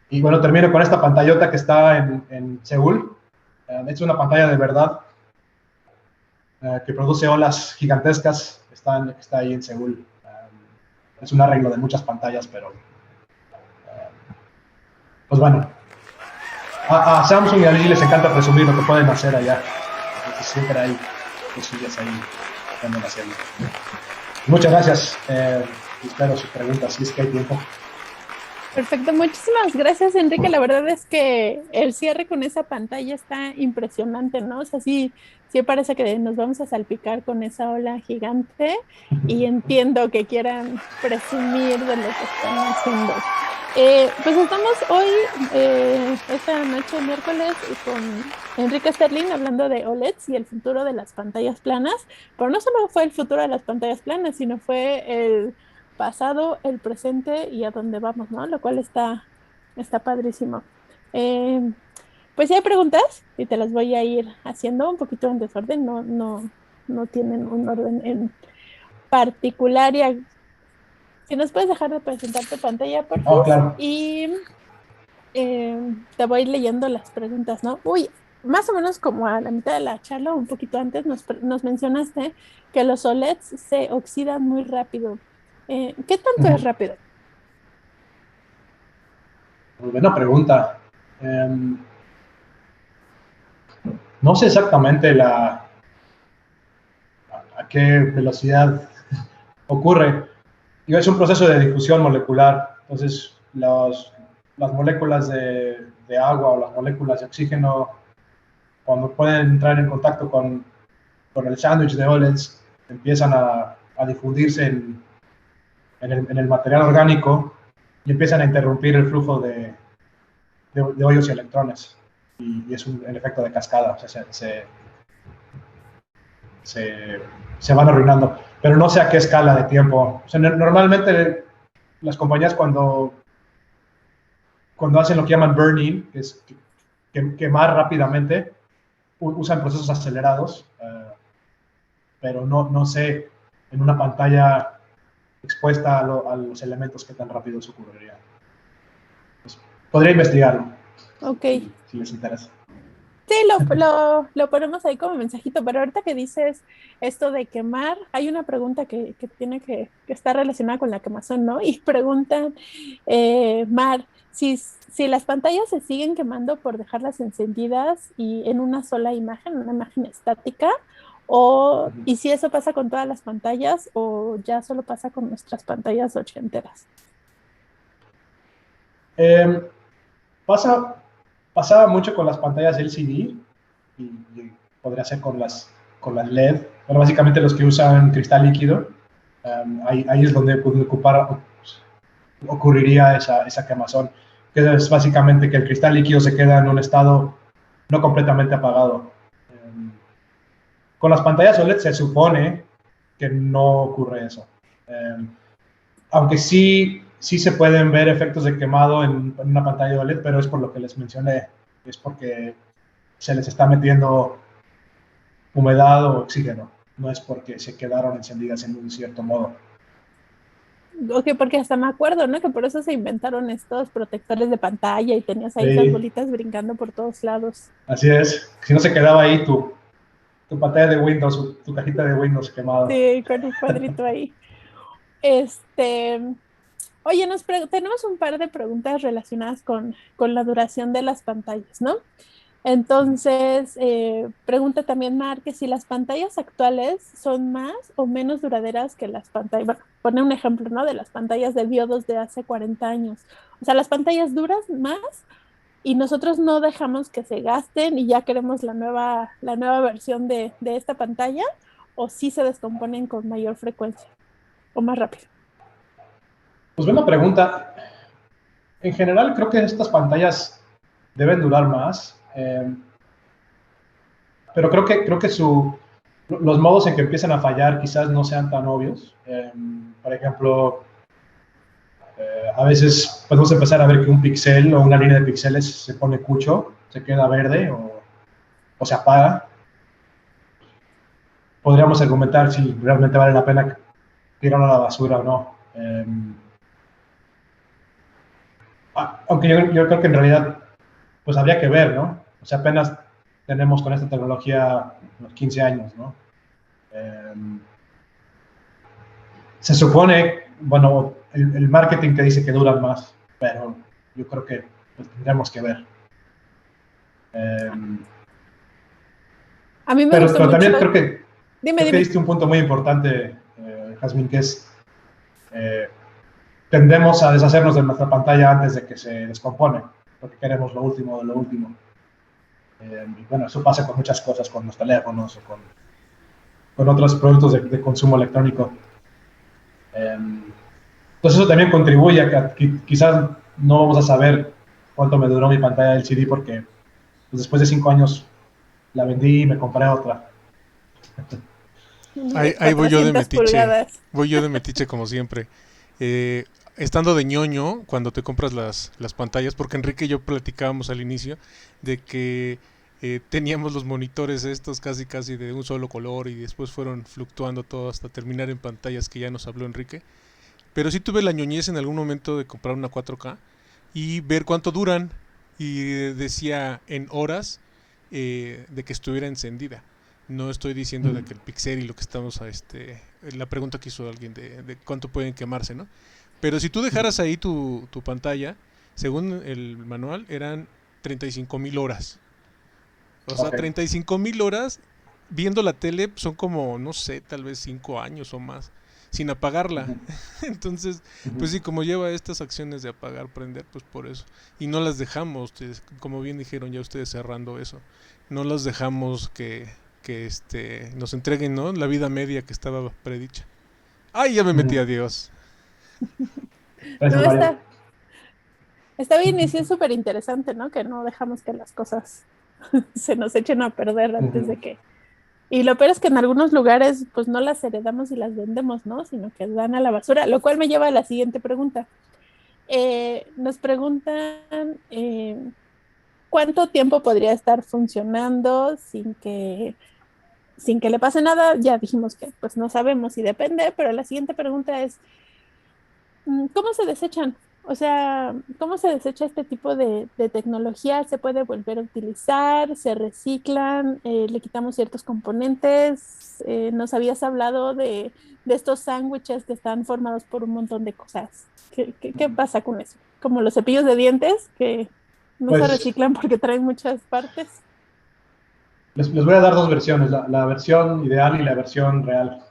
Y bueno, termino con esta pantallota que está en Seúl. Es una pantalla de verdad que produce olas gigantescas. Está ahí en Seúl. Es un arreglo de muchas pantallas, pero pues bueno, a Samsung y a LG les encanta presumir lo que pueden hacer allá. Entonces siempre hay cosillas ahí que andan haciendo. Muchas gracias. Espero sus preguntas, si es que hay tiempo. Perfecto, muchísimas gracias, Enrique. La verdad es que el cierre con esa pantalla está impresionante, ¿no? O sea, sí, sí parece que nos vamos a salpicar con esa ola gigante y entiendo que quieran presumir de lo que están haciendo. Pues estamos hoy, esta noche, miércoles, con Enrique Sterling hablando de OLEDs y el futuro de las pantallas planas, pero no solo fue el futuro de las pantallas planas, sino fue el pasado, el presente y a dónde vamos, ¿no? Lo cual está padrísimo. Eh, pues si hay preguntas, y te las voy a ir haciendo un poquito en desorden, no tienen un orden en particular. Si nos puedes dejar de presentar tu pantalla, por Oh, favor, claro. y eh, te voy leyendo las preguntas, ¿no? Uy, más o menos como a la mitad de la charla, un poquito antes, nos mencionaste que los OLEDs se oxidan muy rápido. ¿Qué tanto es rápido? Muy buena pregunta. No sé exactamente a qué velocidad ocurre. Es un proceso de difusión molecular. Entonces, las moléculas de agua o las moléculas de oxígeno, cuando pueden entrar en contacto con el sándwich de OLEDs, empiezan a difundirse en el material orgánico y empiezan a interrumpir el flujo de hoyos y electrones. Y es el efecto de cascada. O sea, se van arruinando. Pero no sé a qué escala de tiempo. O sea, normalmente las compañías cuando hacen lo que llaman burn-in, que es quemar rápidamente, usan procesos acelerados, pero no sé en una pantalla expuesta a los elementos qué tan rápido eso ocurriría. Pues, podría investigarlo, Ok. si les interesa. Sí, lo ponemos ahí como mensajito, pero ahorita que dices esto de quemar, hay una pregunta que tiene que estar relacionada con la quemazón, ¿no? Y preguntan, Mar, si las pantallas se siguen quemando por dejarlas encendidas y en una sola imagen, una imagen estática, y si eso pasa con todas las pantallas o ya solo pasa con nuestras pantallas ochenteras. Eh, pasaba mucho con las pantallas LCD y podría ser con las LED, pero básicamente los que usan cristal líquido, ahí es donde ocurriría esa quemazón, que es básicamente que el cristal líquido se queda en un estado no completamente apagado. Con las pantallas OLED se supone que no ocurre eso. Aunque sí se pueden ver efectos de quemado en una pantalla OLED, pero es por lo que les mencioné, es porque se les está metiendo humedad o oxígeno, no es porque se quedaron encendidas en un cierto modo. Ok, porque hasta me acuerdo, ¿no? Que por eso se inventaron estos protectores de pantalla y tenías ahí las Sí, bolitas brincando por todos lados. así es. Si no se quedaba ahí tu pantalla de Windows, tu cajita de Windows quemado. Sí, con un cuadrito ahí. Este, oye, tenemos un par de preguntas relacionadas con la duración de las pantallas, ¿no? Entonces, pregunta también Mar que si las pantallas actuales son más o menos duraderas que las pantallas, bueno, pone un ejemplo, ¿no? De las pantallas de diodos de hace 40 años. O sea, las pantallas duras más y nosotros no dejamos que se gasten y ya queremos la nueva versión de esta pantalla, o sí se descomponen con mayor frecuencia o más rápido. Pues buena pregunta. En general creo que estas pantallas deben durar más, pero creo que los modos en que empiezan a fallar quizás no sean tan obvios. Por ejemplo, a veces podemos empezar a ver que un píxel o una línea de píxeles se pone cucho, se queda verde o se apaga. Podríamos argumentar si realmente vale la pena tirarlo a la basura o no. Aunque yo creo que en realidad pues habría que ver, ¿no? O sea, apenas tenemos con esta tecnología unos 15 años, ¿no? Eh, Se supone, bueno, el marketing te dice que duran más, pero yo creo que pues, tendremos que ver. Eh, A mí me pero, gustó pero mucho. también Dime, creo que dime. diste un punto muy importante, Jazmín, que es tendemos a deshacernos de nuestra pantalla antes de que se descompone, porque queremos lo último de lo último. Y bueno, eso pasa con muchas cosas, con los teléfonos o con otros productos de consumo electrónico. Entonces eso también contribuye a que quizás no vamos a saber cuánto me duró mi pantalla del CD, porque pues, después de 5 años la vendí y me compré otra. Ahí voy yo de 400 metiche. pulgadas. Voy yo de metiche como siempre. Estando de ñoño, cuando te compras las pantallas, porque Enrique y yo platicábamos al inicio de que teníamos los monitores estos casi de un solo color y después fueron fluctuando todo hasta terminar en pantallas que ya nos habló Enrique. Pero sí tuve la ñoñez en algún momento de comprar una 4K y ver cuánto duran, y decía en horas de que estuviera encendida. No estoy diciendo de que el pixel y lo que estamos la pregunta que hizo alguien de cuánto pueden quemarse, ¿no? Pero si tú dejaras ahí tu pantalla, según el manual, eran 35,000 horas. O sea, 35,000 horas viendo la tele son como, no sé, tal vez 5 años o más, sin apagarla. Entonces, pues sí, como lleva estas acciones de apagar, prender, pues por eso. Y no las dejamos, como bien dijeron ya ustedes cerrando eso, no las dejamos que nos entreguen, ¿no? La vida media que estaba predicha. ¡Ay, ya me metí a Dios! Gracias, Está bien y sí es súper interesante, ¿no? Que no dejamos que las cosas se nos echen a perder antes de que... Y lo peor es que en algunos lugares pues no las heredamos y las vendemos, ¿no? Sino que dan a la basura, lo cual me lleva a la siguiente pregunta. Nos preguntan ¿cuánto tiempo podría estar funcionando sin que le pase nada? Ya dijimos que pues no sabemos y depende, pero la siguiente pregunta es ¿cómo se desechan? O sea, ¿cómo se desecha este tipo de tecnología? ¿Se puede volver a utilizar? ¿Se reciclan? ¿Le quitamos ciertos componentes? Nos habías hablado de estos sándwiches que están formados por un montón de cosas. ¿Qué pasa con eso? Como los cepillos de dientes que no se Pues reciclan porque traen muchas partes. les voy a dar dos versiones, la versión ideal y la versión real.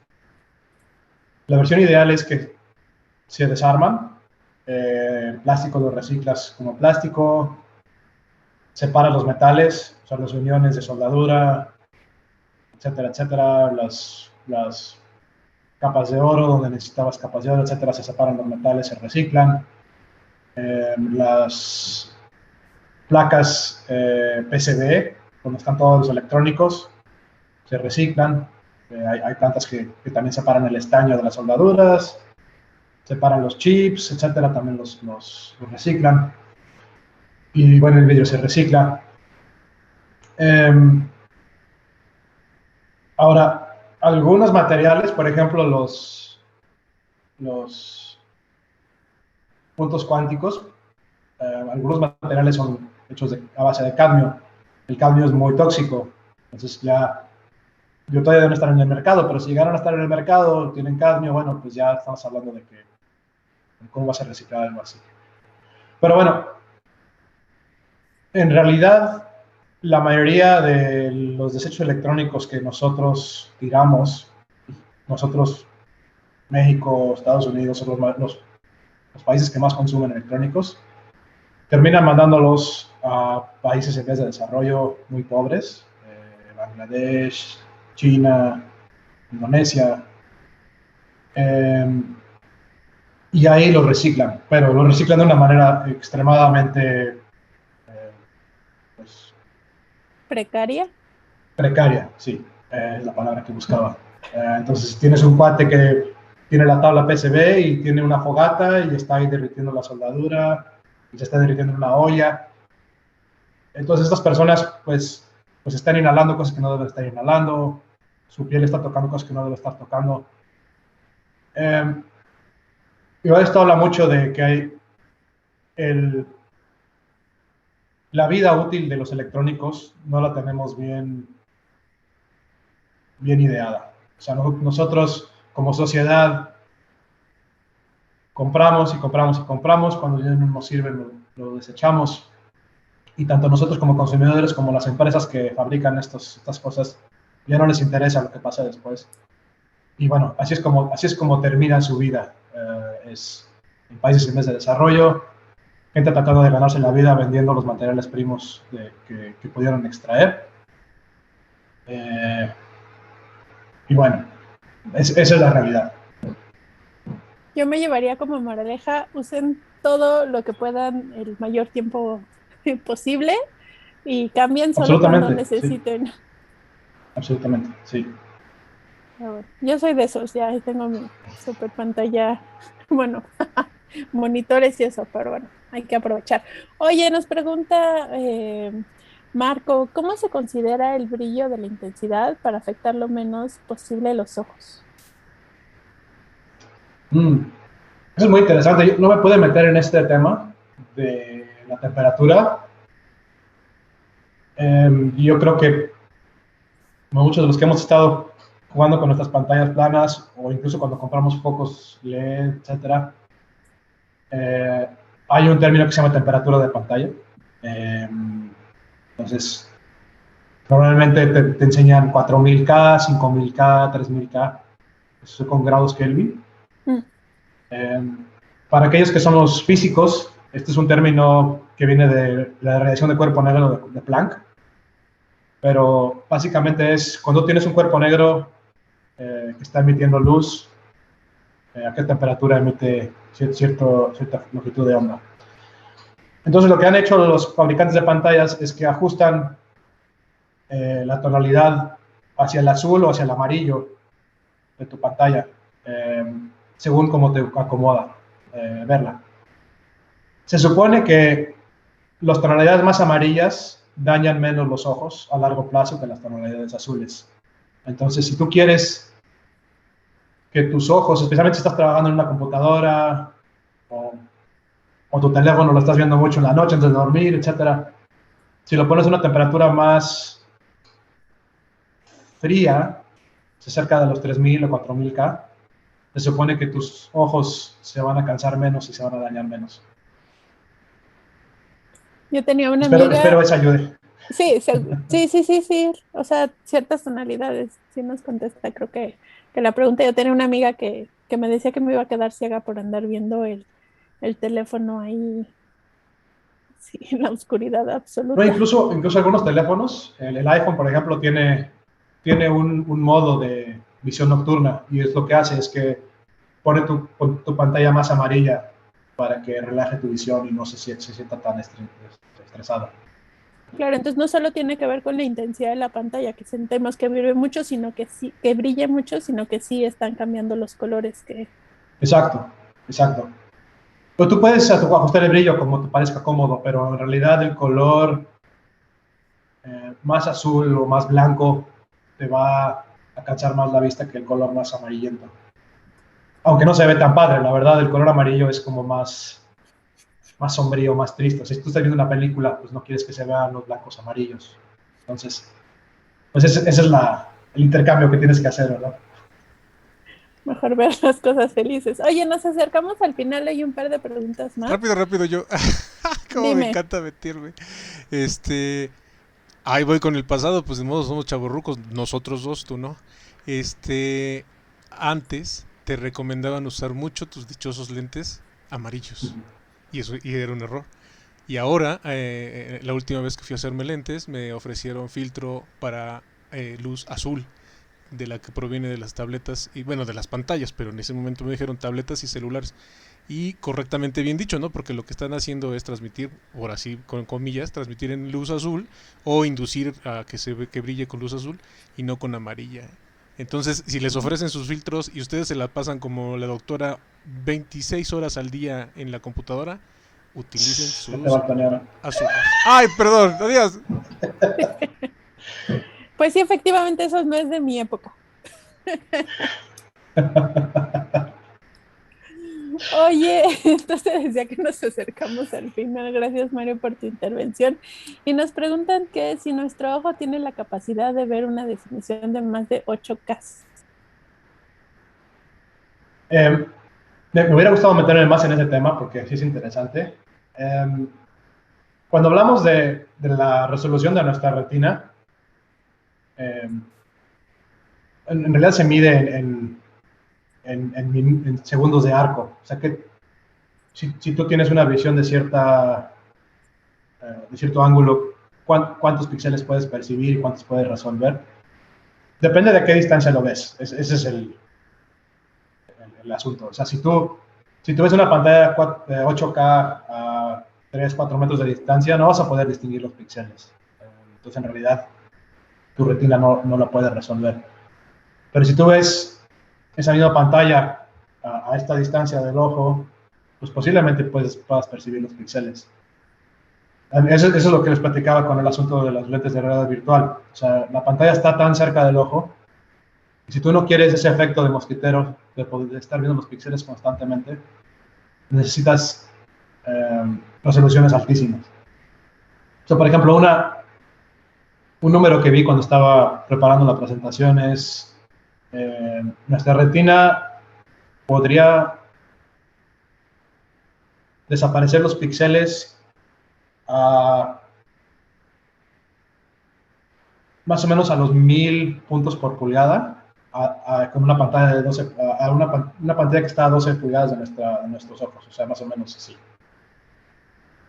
La versión ideal es que se desarman, el plástico lo reciclas como plástico, separas los metales, o sea, las uniones de soldadura, etcétera, etcétera, las capas de oro, donde necesitabas capas de oro, etcétera, se separan los metales, se reciclan. Las placas PCB, donde están todos los electrónicos, se reciclan. Hay plantas que también separan el estaño de las soldaduras, separan los chips, etcétera, también los reciclan. Y bueno, el vidrio se recicla. Ahora, algunos materiales, por ejemplo, los puntos cuánticos, algunos materiales son hechos a base de cadmio. El cadmio es muy tóxico, entonces ya, yo todavía deben estar en el mercado, pero si llegaron a estar en el mercado, tienen cadmio, bueno, pues ya estamos hablando de cómo va a ser reciclado algo así. Pero bueno, en realidad, la mayoría de los desechos electrónicos que nosotros tiramos, nosotros, México, Estados Unidos, son los países que más consumen electrónicos, terminan mandándolos a países en vías de desarrollo muy pobres, Bangladesh, China, Indonesia, y ahí lo reciclan, pero lo reciclan de una manera extremadamente ¿Precaria? precaria, sí, es la palabra que buscaba. Entonces tienes un cuate que tiene la tabla PCB y tiene una fogata y está ahí derritiendo la soldadura y se está derritiendo en una olla. Entonces estas personas pues están inhalando cosas que no deben estar inhalando, su piel está tocando cosas que no debe estar tocando. Y esto habla mucho de que hay la vida útil de los electrónicos no la tenemos bien ideada. O sea, nosotros como sociedad compramos y compramos y compramos, cuando ya no nos sirven lo desechamos, y tanto nosotros como consumidores como las empresas que fabrican estas cosas ya no les interesa lo que pasa después. y bueno, así es como termina su vida. Es en países en vías de desarrollo, gente tratando de ganarse la vida vendiendo los materiales primos que pudieron extraer. Y bueno, esa es la realidad. Yo me llevaría como moraleja, usen todo lo que puedan el mayor tiempo posible y cambien solo cuando necesiten. Sí. Absolutamente, sí. Bueno, yo soy de esos, ya tengo mi super pantalla, bueno, monitores y eso, pero bueno, hay que aprovechar. Oye, nos pregunta Marco, ¿cómo se considera el brillo de la intensidad para afectar lo menos posible los ojos? Eso es muy interesante. Yo no me puedo meter en este tema de la temperatura. Yo creo que muchos de los que hemos estado jugando con nuestras pantallas planas o incluso cuando compramos focos LED, etcétera, hay un término que se llama temperatura de pantalla. Entonces, normalmente te enseñan 4000K, 5000K, 3000K, eso con grados Kelvin. Para aquellos que son los físicos, este es un término que viene de la radiación de cuerpo negro de Planck, pero básicamente es cuando tienes un cuerpo negro que está emitiendo luz, a qué temperatura emite cierta longitud de onda. Entonces lo que han hecho los fabricantes de pantallas es que ajustan la tonalidad hacia el azul o hacia el amarillo de tu pantalla, según cómo te acomoda verla. Se supone que las tonalidades más amarillas dañan menos los ojos a largo plazo que las tonalidades azules. Entonces, si tú quieres que tus ojos, especialmente si estás trabajando en una computadora o tu teléfono lo estás viendo mucho en la noche antes de dormir, etcétera, si lo pones a una temperatura más fría, cerca de los 3000 o 4000K, se supone que tus ojos se van a cansar menos y se van a dañar menos. Yo tenía una amiga... Espero eso ayude. Sí. O sea, ciertas tonalidades. Sí nos contesta, creo que la pregunta. Yo tenía una amiga que me decía que me iba a quedar ciega por andar viendo el teléfono ahí, sí, en la oscuridad absoluta. No, incluso algunos teléfonos, el iPhone, por ejemplo, tiene un modo de visión nocturna y es lo que hace es que pone tu pantalla más amarilla para que relaje tu visión y no se sienta tan estresada. Claro, entonces no solo tiene que ver con la intensidad de la pantalla, que sentemos que brille mucho, sino que sí, que brille mucho, sino que sí están cambiando los colores que... Exacto. Pero tú puedes ajustar el brillo como te parezca cómodo, pero en realidad el color más azul o más blanco te va a cansar más la vista que el color más amarillento. Aunque no se ve tan padre, la verdad, el color amarillo es como más sombrío, más triste. Si tú estás viendo una película, pues no quieres que se vean los blancos amarillos. Entonces, pues ese es el intercambio que tienes que hacer, ¿verdad? Mejor ver las cosas felices. Oye, nos acercamos al final, hay un par de preguntas más. Rápido, yo. Cómo Dime. Me encanta meterme. Ahí voy con el pasado, pues de modo somos chavorrucos, nosotros dos, tú no. Antes te recomendaban usar mucho tus dichosos lentes amarillos. Y era un error. Y ahora, la última vez que fui a hacerme lentes, me ofrecieron filtro para luz azul, de la que proviene de las tabletas, y bueno, de las pantallas, pero en ese momento me dijeron tabletas y celulares. Y correctamente bien dicho, ¿no? Porque lo que están haciendo es transmitir, ahora sí, con comillas, transmitir en luz azul o inducir a que brille con luz azul y no con amarilla. Entonces, si les ofrecen sus filtros y ustedes se la pasan como la doctora 26 horas al día en la computadora, utilicen sus azules. ¡Ay, perdón! ¡Adiós! Pues sí, efectivamente, eso no es de mi época. Oye, entonces decía que nos acercamos al final. Gracias, Mario, por tu intervención. Y nos preguntan que si nuestro ojo tiene la capacidad de ver una definición de más de 8K. Me hubiera gustado meterme más en ese tema porque sí es interesante. Cuando hablamos de la resolución de nuestra retina, en realidad se mide en segundos de arco. O sea que si tú tienes una visión de cierto ángulo, ¿cuántos píxeles puedes percibir y cuántos puedes resolver? Depende de qué distancia lo ves. Ese es el asunto. O sea, si tú ves una pantalla 8K a 3, 4 metros de distancia, no vas a poder distinguir los píxeles. Entonces, en realidad, tu retina no la puede resolver. Pero si tú ves esa misma pantalla a esta distancia del ojo, pues posiblemente puedas percibir los píxeles. Eso es lo que les platicaba con el asunto de las lentes de realidad virtual. O sea, la pantalla está tan cerca del ojo, y si tú no quieres ese efecto de mosquitero, de estar viendo los píxeles constantemente, necesitas resoluciones altísimas. O sea, por ejemplo, un número que vi cuando estaba preparando la presentación es nuestra retina podría desaparecer los píxeles a más o menos a los 1000 puntos por pulgada con una pantalla de 12, una pantalla que está a 12 pulgadas de nuestros ojos, o sea, más o menos así.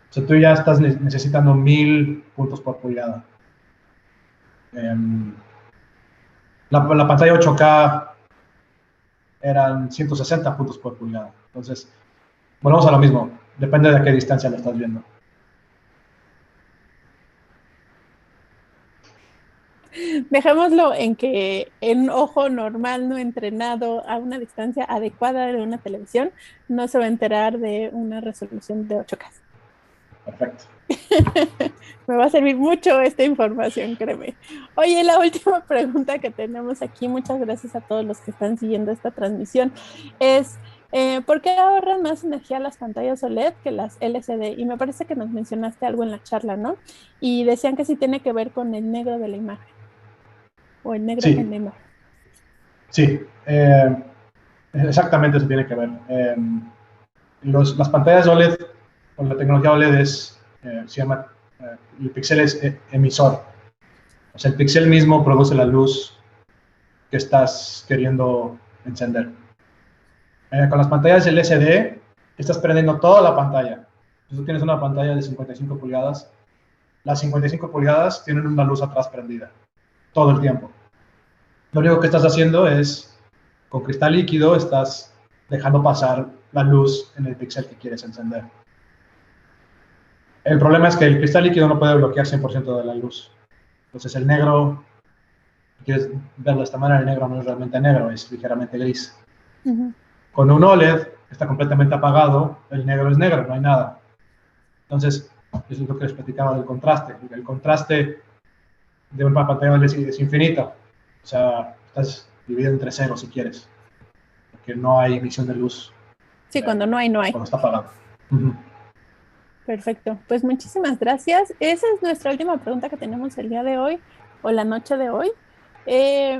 O sea, tú ya estás necesitando 1000 puntos por pulgada. La pantalla 8K eran 160 puntos por pulgada. Entonces, volvemos a lo mismo. Depende de a qué distancia lo estás viendo. Dejémoslo en que en un ojo normal, no entrenado a una distancia adecuada de una televisión, no se va a enterar de una resolución de 8K. Perfecto. Me va a servir mucho esta información, créeme. Oye, la última pregunta que tenemos aquí, muchas gracias a todos los que están siguiendo esta transmisión, es ¿por qué ahorran más energía las pantallas OLED que las LCD? Y me parece que nos mencionaste algo en la charla, ¿no? Y decían que sí tiene que ver con el negro de la imagen o el negro en la imagen. Sí, exactamente eso tiene que ver. Las pantallas OLED, con la tecnología OLED se llama, el píxel es emisor. O sea, el píxel mismo produce la luz que estás queriendo encender. Con las pantallas LCD, estás prendiendo toda la pantalla. Si tú tienes una pantalla de 55 pulgadas, las 55 pulgadas tienen una luz atrás prendida, todo el tiempo. Lo único que estás haciendo es, con cristal líquido, estás dejando pasar la luz en el píxel que quieres encender. El problema es que el cristal líquido no puede bloquear 100% de la luz. Entonces el negro, si quieres verlo de esta manera, el negro no es realmente negro, es ligeramente gris. Con un OLED está completamente apagado, el negro es negro, no hay nada. Entonces, eso es lo que les platicaba del contraste. El contraste de una pantalla OLED es infinito. O sea, estás dividido entre ceros si quieres, porque no hay emisión de luz. Sí, cuando no hay, no hay. Cuando está apagado. Perfecto. Pues muchísimas gracias. Esa es nuestra última pregunta que tenemos el día de hoy o la noche de hoy.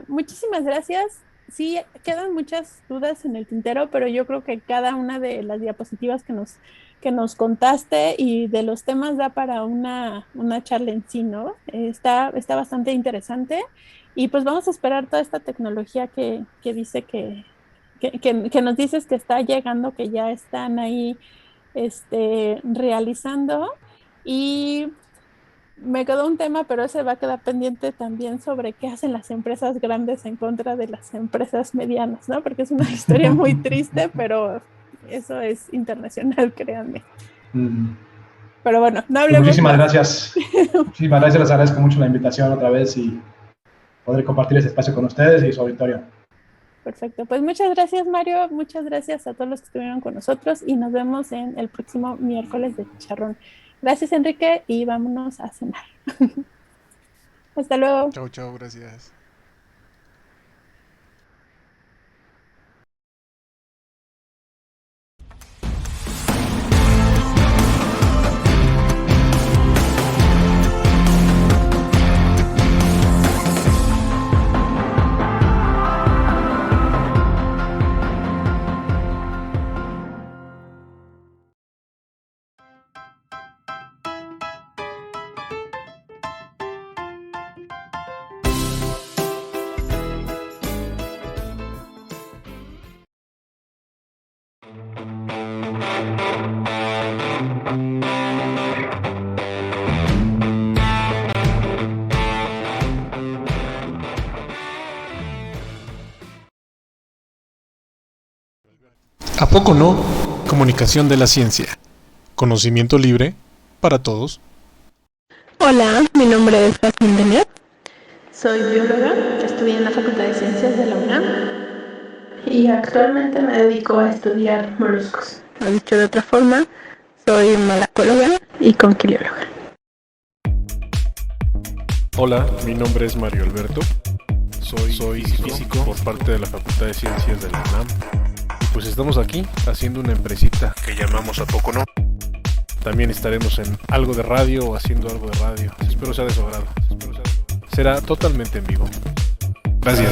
Muchísimas gracias. Sí, quedan muchas dudas en el tintero, pero yo creo que cada una de las diapositivas que nos contaste y de los temas da para una charla en sí, ¿no? Está bastante interesante y pues vamos a esperar toda esta tecnología que dice que nos dices que está llegando, que ya están ahí realizando. Y me quedó un tema, pero ese va a quedar pendiente también sobre qué hacen las empresas grandes en contra de las empresas medianas, ¿no? Porque es una historia muy triste, pero eso es internacional, créanme. Pero bueno, no hablemos Muchísimas más. Gracias. Muchísimas gracias, les agradezco mucho la invitación otra vez y poder compartir este espacio con ustedes y su auditorio. Perfecto, pues muchas gracias Mario, muchas gracias a todos los que estuvieron con nosotros y nos vemos en el próximo miércoles de Chicharrón. Gracias Enrique y vámonos a cenar. Hasta luego. Chau, chau, gracias. poco no? Comunicación de la ciencia. Conocimiento libre para todos. Hola, mi nombre es Jasmine Denier. Soy bióloga, estudié en la Facultad de Ciencias de la UNAM y actualmente me dedico a estudiar moluscos. O dicho de otra forma, soy malacóloga y conquilióloga. Hola, mi nombre es Mario Alberto. Soy físico por parte de la Facultad de Ciencias de la UNAM. Y pues estamos aquí haciendo una empresita que llamamos A Poco No. También estaremos en algo de radio o haciendo algo de radio. Espero sea de su agrado. Será totalmente en vivo. Gracias.